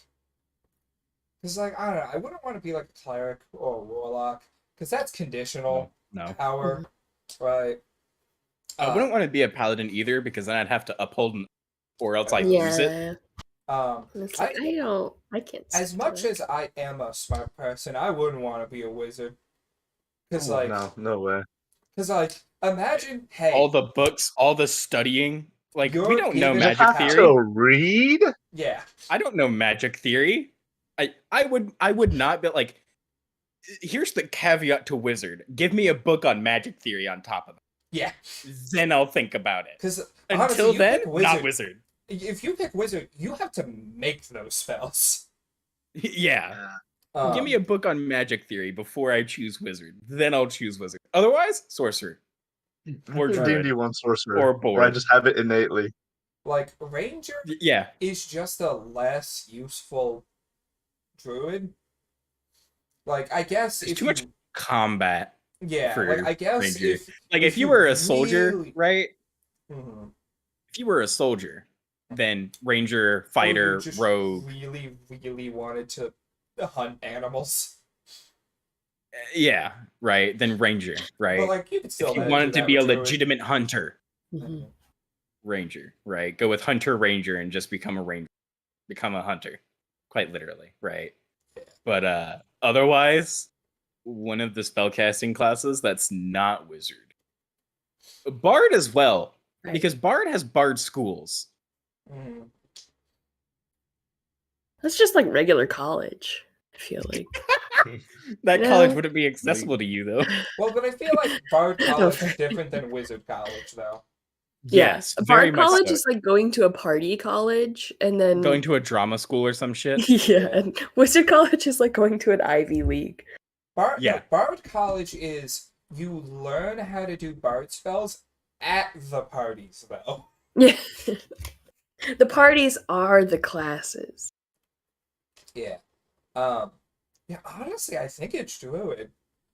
Because, like, I don't know. I wouldn't want to be like a cleric or a warlock because that's conditional No. power, right? I wouldn't want to be a paladin either because then I'd have to uphold or else I lose it. Yeah. And It's like, I can't. as stick to much it. as I am a smart person, I wouldn't want to be a wizard. Because, like, No way. imagine, hey, All the books, all the studying. Like, we You're don't know given magic power. theory. To read? yeah, I don't know magic theory. I would not be like, here's the caveat to wizard. Give me a book on magic theory on top of it. yeah. Then I'll think about it. Because Until then, not wizard. If you pick wizard, you have to make those spells. Yeah. Yeah. Give me a book on magic theory before I choose wizard. Then I'll choose wizard. Otherwise, sorcerer. Or druid. D&D 1 sorcerer. Or Or I board. just have it innately. like ranger Yeah. is just a less useful druid. Like I guess There's if too much you- combat. yeah, for like I guess ranger. if Like, if if you you were a soldier, really- right? mhm. If you were a soldier, then ranger, Or you fighter, just rogue. really wanted to hunt animals, Yeah, right. Then ranger, right? but like you could still If you manage wanted that to be a with druid. legitimate hunter, Mhm. ranger, right? Go with hunter ranger and just become a ranger, become a hunter, quite literally, right? But otherwise, one of the spellcasting classes that's not wizard, bard as well, Right. because bard has bard schools. Mhm. Mm-hmm. That's just like regular college. I feel like. That Yeah. college wouldn't be accessible to you though. Well, but I feel like Bard College fair. is different than Wizard College, though. Yes, A very Bard much college so. is like going to a party college and then Going to a drama school or some shit. yeah, and Wizard College is like going to an Ivy League. Yeah. Bard College is you learn how to do Bard spells at the parties, though. Yeah. The parties are the classes. Yeah. Yeah, honestly, I think it's Druid.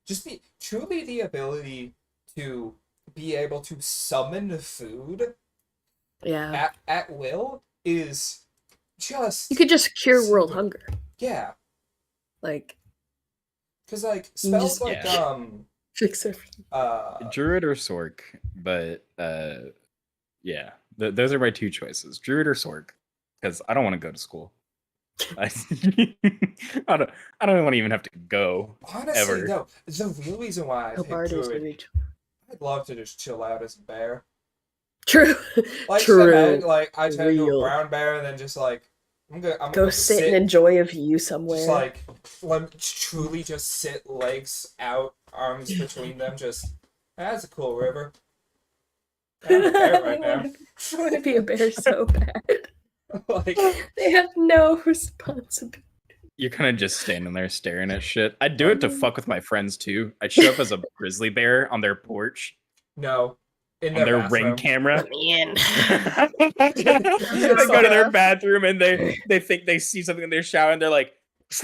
Just truly the ability to be able to summon food Yeah. at will is just You could just cure so world good. hunger. Yeah, Like, because like You can spells just- like fix it. Druid or Sork, but yeah, those are my two choices: Druid or Sork, because I don't want to go to school. I, I don't want to even have to go. honestly ever. though, the real reason why I Oh, picked Bard is Druid, really I'd love to just chill out as a bear. true. Like, just True. imagine, like, I turn into a Real. brown bear and then just like I'm gonna Go sit and enjoy a view somewhere. just like truly just sit, legs out, arms between them. Just that's a cool river. I'm a bear right now. I want to be a bear so bad. Like, They have no responsibility. You're kind of just standing there staring at shit. I'd do it to fuck with my friends too. I'd show up as a grizzly bear on their porch, no, in on their bathroom. ring camera. Let me in. They go to their bathroom and they think they see something in their shower and they're like, Just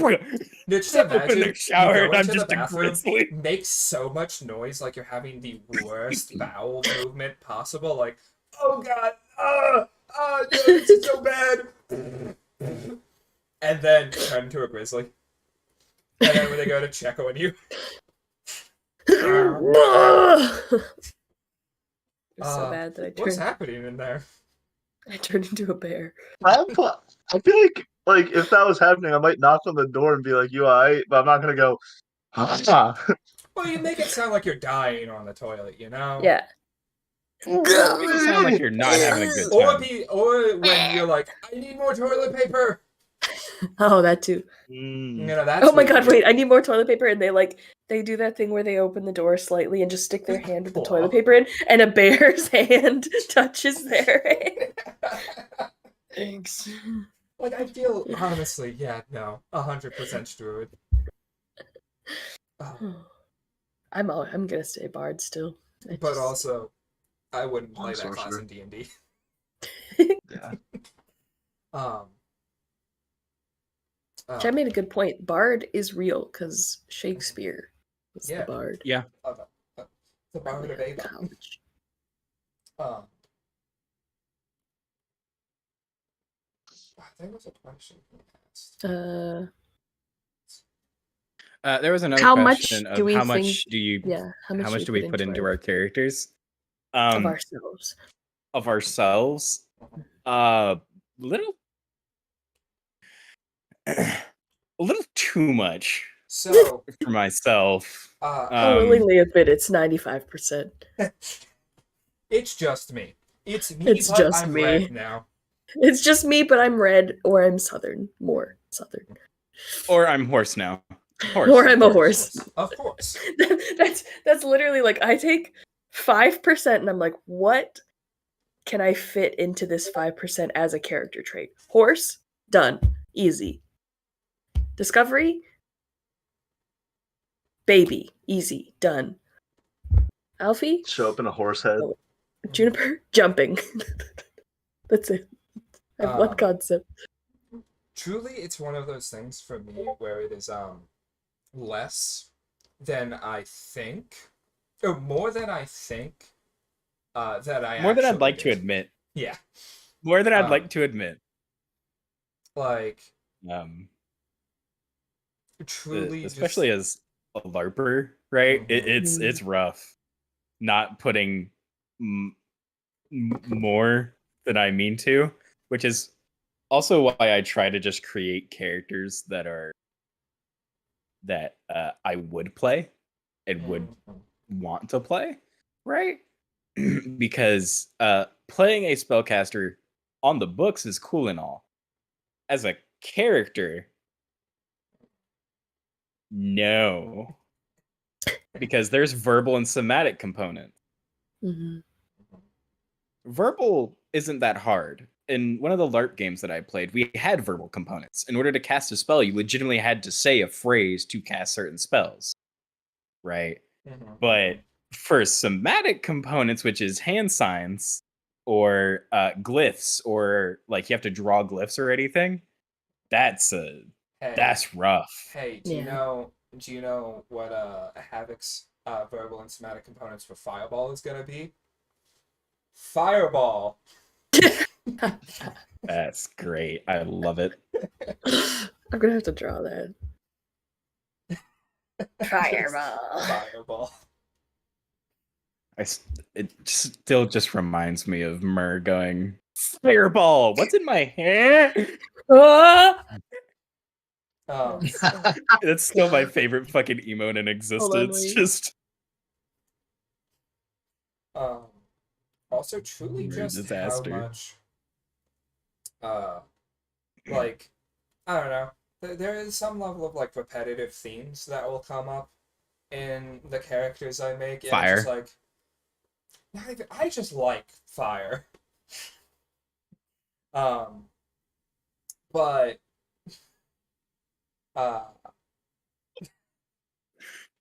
open imagine their shower you and go I'm into the just a bathroom, grizzly. make so much noise like you're having the worst bowel movement possible. Like, oh god, no, this is so bad. And then turn into a grizzly. And then when they go to check on you, It's so bad that what's happening in there? I turned into a bear. I feel like if that was happening, I might knock on the door and be like, "You alright?" But I'm not gonna go. Ah. Well, you make it sound like you're dying on the toilet, you know? Yeah. Make it sound like you're not having a good time. Or when you're like, I need more toilet paper. Oh, that too. You know, that's Oh my what god, you- wait, I need more toilet paper. And they do that thing where they open the door slightly and just stick their hand with the toilet paper in, and a bear's hand touches their hand. Thanks. Like, I feel, honestly, yeah, no, 100% druid. I'm gonna stay bard still. But also, I wouldn't play I'm that class sorcerer. in D&D. Yeah. Chad made a good point. Bard is real because Shakespeare was Yeah. the bard. Yeah. The Bard of Avon. College. There was a question he asked. There was another How much question do of we how think- much do you Yeah. how much do we put into our characters? of ourselves? Of ourselves? Little a little too much So, for myself. I'll willingly admit it's 95%. it's just me. It's me, It's but just I'm me. red now. It's just me, but I'm red, or I'm southern. More southern. Or I'm horse now. Horse. Or I'm a of horse. Of course. That's literally like I take 5% and I'm like, what can I fit into this 5% as a character trait? Horse, done. Easy. Discovery, baby, easy, done. Alfie, Show up in a horse head. Juniper, jumping. That's it. I have one concept. Truly, it's one of those things for me where it is less than I think, or more than I think that I More than I'd actually like to did. admit. Yeah, More than I'd like to admit. like Um truly, especially as a LARPer, right? It's rough not putting more than I mean to, which is also why I try to just create characters that I would play and would want to play, right? Because playing a spellcaster on the books is cool and all. As a character, no. Because there's verbal and somatic component. Mm-hmm. Verbal isn't that hard. In one of the LARP games that I played, we had verbal components. In order to cast a spell, you legitimately had to say a phrase to cast certain spells, right? But for somatic components, which is hand signs or glyphs, or like you have to draw glyphs or anything, that's rough. Hey, do you know what Havoc's verbal and somatic components for Fireball is gonna be Fireball. That's great. I love it. I'm gonna have to draw that. Fireball. Fireball. It still just reminds me of Mur going, Fireball, what's in my hair? Ah! That's still my favorite fucking emote in existence. wait. Just Also truly Mur just disaster. how much like, I don't know, there is some level of like repetitive themes that will come up in the characters I make. And Fire. It's just like, not even, I just like fire. But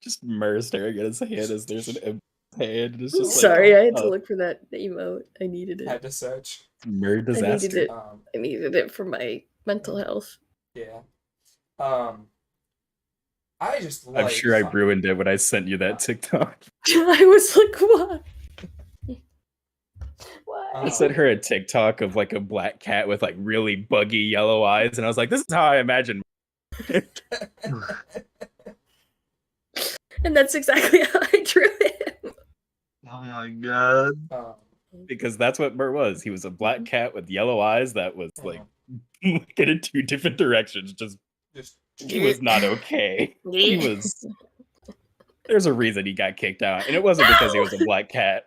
just Mur staring at his hand as there's an empty hand. And it's just Sorry, like, I had to look for that emote. I needed had it. to search. Mur I needed disaster. it. I needed it for my mental health. Yeah. I just like I'm sure I fire. ruined it when I sent you that TikTok. I was like, what? Why? I sent her a TikTok of like a black cat with like really buggy yellow eyes, and I was like, "This is how I imagine." And that's exactly how I drew him. Oh my god. Because that's what Mur was. He was a black cat with yellow eyes that was like looking in two different directions. Just he was not okay. He was. There's a reason he got kicked out, and it wasn't because he was a black cat.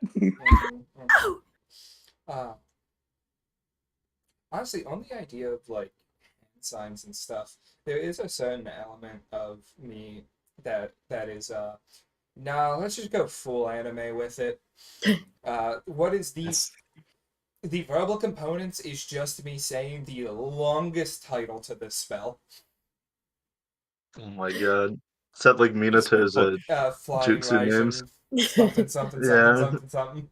Honestly, on the idea of like hand signs and stuff, there is a certain element of me that is nah, let's just go full anime with it. What is the verbal components is just me saying the longest title to this spell. Oh my god. Except like Minato is a Flying jutsu names. Raijin, something, something.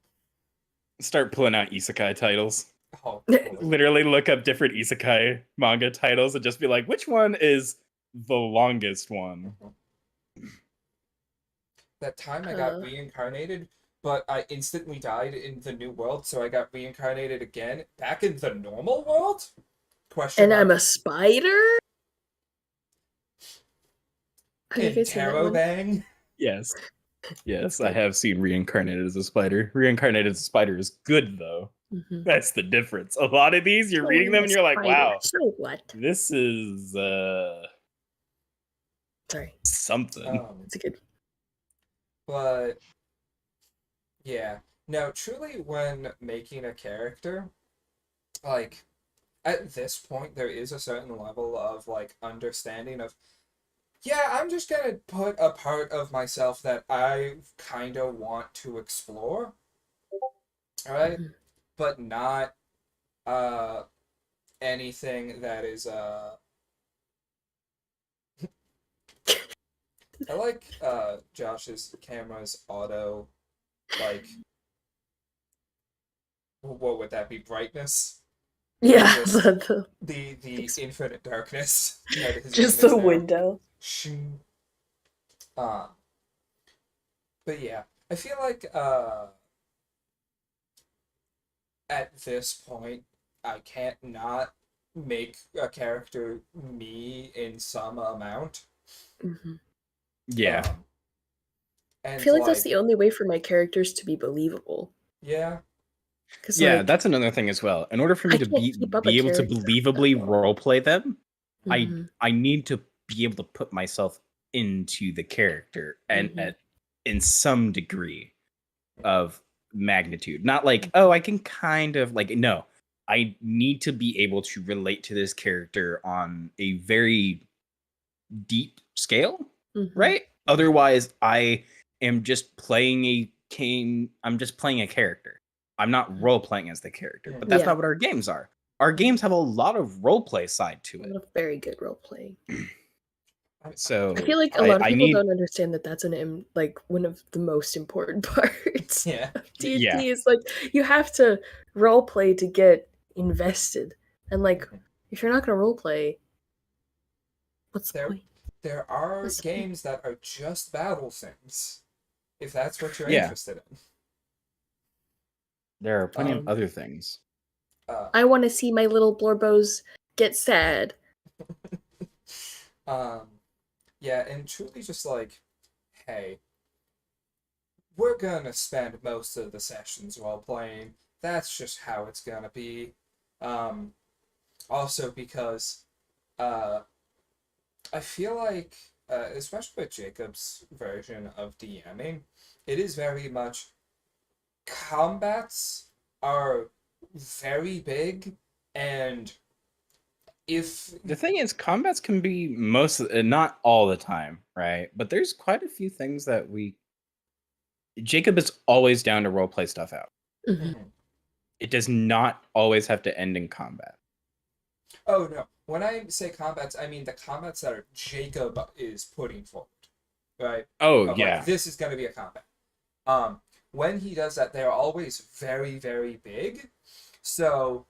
Start pulling out isekai titles. Oh, literally look up different isekai manga titles and just be like, which one is the longest one? That time I got reincarnated, but I instantly died in the new world, so I got reincarnated again back in the normal world? And I'm a spider? In Tarobang? Yes. Yes, I have seen Reincarnated as a Spider. Reincarnated as a Spider is good, though. Mm-hmm. That's the difference. A lot of these, you're reading them and you're like, wow. So what? This is, Sorry. something. It's a good... But, yeah. No, truly, when making a character, like, at this point, there is a certain level of, like, understanding of, yeah, I'm just gonna put a part of myself that I kind of want to explore, alright? Mm-hmm. But not, anything that is, I like, Josh's camera's auto, like, what would that be, brightness? Yeah, Just the infinite darkness. That his just name the is now. window. But yeah, I feel like at this point I can't not make a character me in some amount. Mm-hmm. Yeah. And I feel like that's the only way for my characters to be believable. Yeah. Yeah, like, that's another thing as well. In order for me to be able to believably roleplay them, mm-hmm. I need to be able to put myself into the character and in some degree of magnitude. Not like, oh, I can kind of like, no. I need to be able to relate to this character on a very deep scale, right? Otherwise, I am just playing I'm just playing a character. I'm not role playing as the character, but that's not what our games are. Our games have a lot of role play side to it. Very good role playing. So I feel like a lot of people don't understand that that's like one of the most important parts of D&D is like you have to role play to get invested, and like if you're not gonna role play, what's the point? There are games that are just battle sims, if that's what you're Yeah. interested in. There are plenty Um, of other things. I want to see my little Blorbos get sad. Yeah, and truly just like, hey, we're gonna spend most of the sessions while playing. That's just how it's gonna be. Also because, I feel like, especially with Jacob's version of DMing, it is very much combats are very big, and if The thing is, combats can be not all the time, right? But there's quite a few things that Jacob is always down to roleplay stuff out. Mhm. It does not always have to end in combat. Oh no, when I say combats, I mean the combats that Jacob is putting forward, right? Oh, Of yeah. like, this is gonna be a combat. When he does that, they're always very, very big. So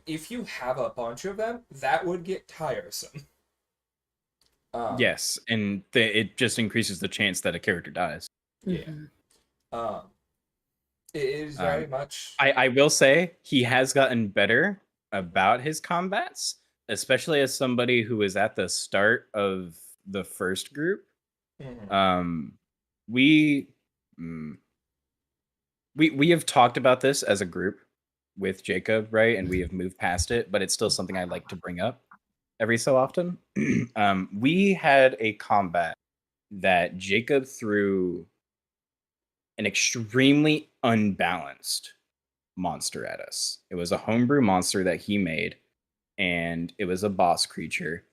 if you have a bunch of them, that would get tiresome. Yes, and it just increases the chance that a character dies. Yeah. Mhm. It is very much. I will say he has gotten better about his combats, especially as somebody who was at the start of the first group. Mhm. We have talked about this as a group with Jacob, right? And we have moved past it, but it's still something I like to bring up every so often. We had a combat that Jacob threw an extremely unbalanced monster at us. It was a homebrew monster that he made, and it was a boss creature,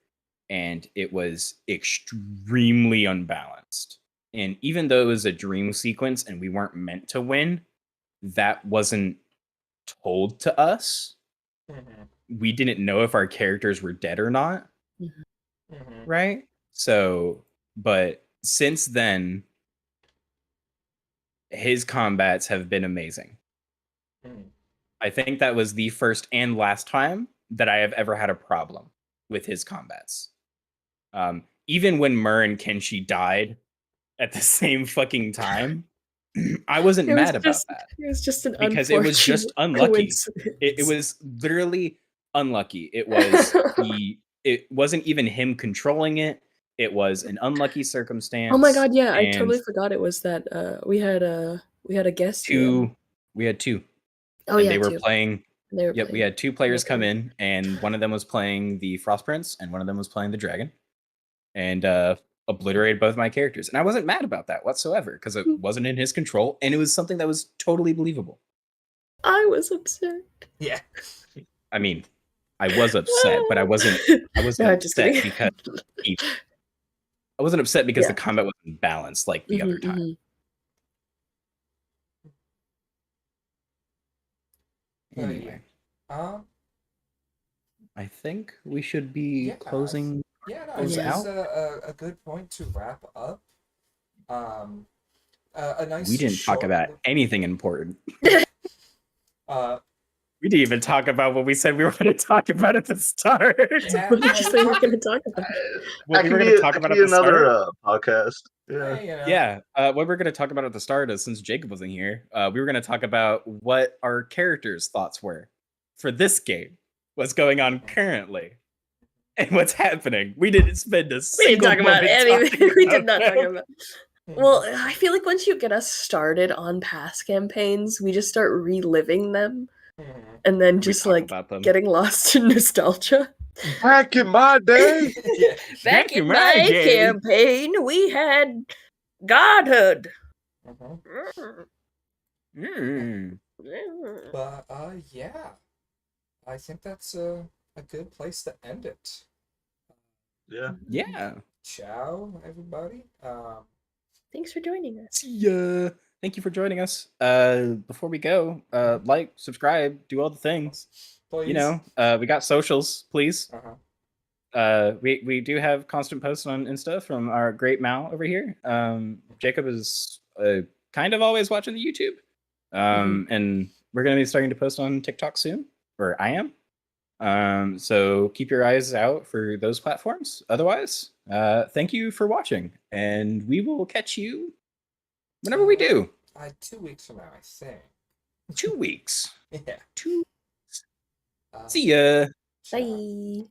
and it was extremely unbalanced. And even though it was a dream sequence and we weren't meant to win, that wasn't told to us. Mhm. We didn't know if our characters were dead or not. Mhm. Right? So, but since then, his combats have been amazing. Mhm. I think that was the first and last time that I have ever had a problem with his combats. Even when Mur and Kenshi died at the same fucking time, I wasn't mad about that It was just an because it was just unfortunate unlucky. It coincidence. was literally unlucky. It was it wasn't even him controlling it. It was an unlucky circumstance. Oh my god, yeah, I and totally forgot it was that we had a guest DM. We had two. Oh And yeah, they were two. playing. They were Yep, we playing. had two players come Okay. in, and one of them was playing the Frost Prince, and one of them was playing the Dragon, and obliterated both my characters. And I wasn't mad about that whatsoever because it wasn't in his control, and it was something that was totally believable. I was upset. Yeah. I mean, I was upset, but I wasn't. I wasn't No, I'm just upset kidding. because I wasn't upset because Yeah. the combat wasn't balanced like the other time. Mhm. But Anyway, yeah. I think we should be Yeah, closing Yeah, no, those this out. is a good point to wrap up. A nice We didn't talk short about look- anything important. Uh, We didn't even talk about what we said we were going to talk about at the start. Yeah, What did you say we're gonna talk about? What That we could were be, going to talk that about could at be the another start. podcast. Yeah. you know. Yeah, what we're going to talk about at the start is, since Jacob wasn't here, we were going to talk about what our characters' thoughts were for this game, what's going on currently, and what's happening. We didn't spend a We single didn't talk about moment anything. talking We did about not talk them. about. Well, I feel like once you get us started on past campaigns, we just start reliving them, Mhm. and then We just talk like about them. getting lost in nostalgia. Back in my day, Yeah. Back in my day. campaign, we had godhood. Mhm. Mm. But yeah, I think that's a good place to end it. yeah. Yeah. Ciao, everybody. Thanks for joining us. See ya. Thank you for joining us. Before we go, like, subscribe, do all the things. Please. You know, we got socials, please. We do have constant posts on Insta from our great Mal over here. Jacob is kind of always watching the YouTube. And we're going to be starting to post on TikTok soon, or I am. So keep your eyes out for those platforms. Otherwise, thank you for watching, and we will catch you Whenever we do. 2 weeks from now, I think. 2 weeks. Yeah. 2. Um, See ya. ciao. Bye.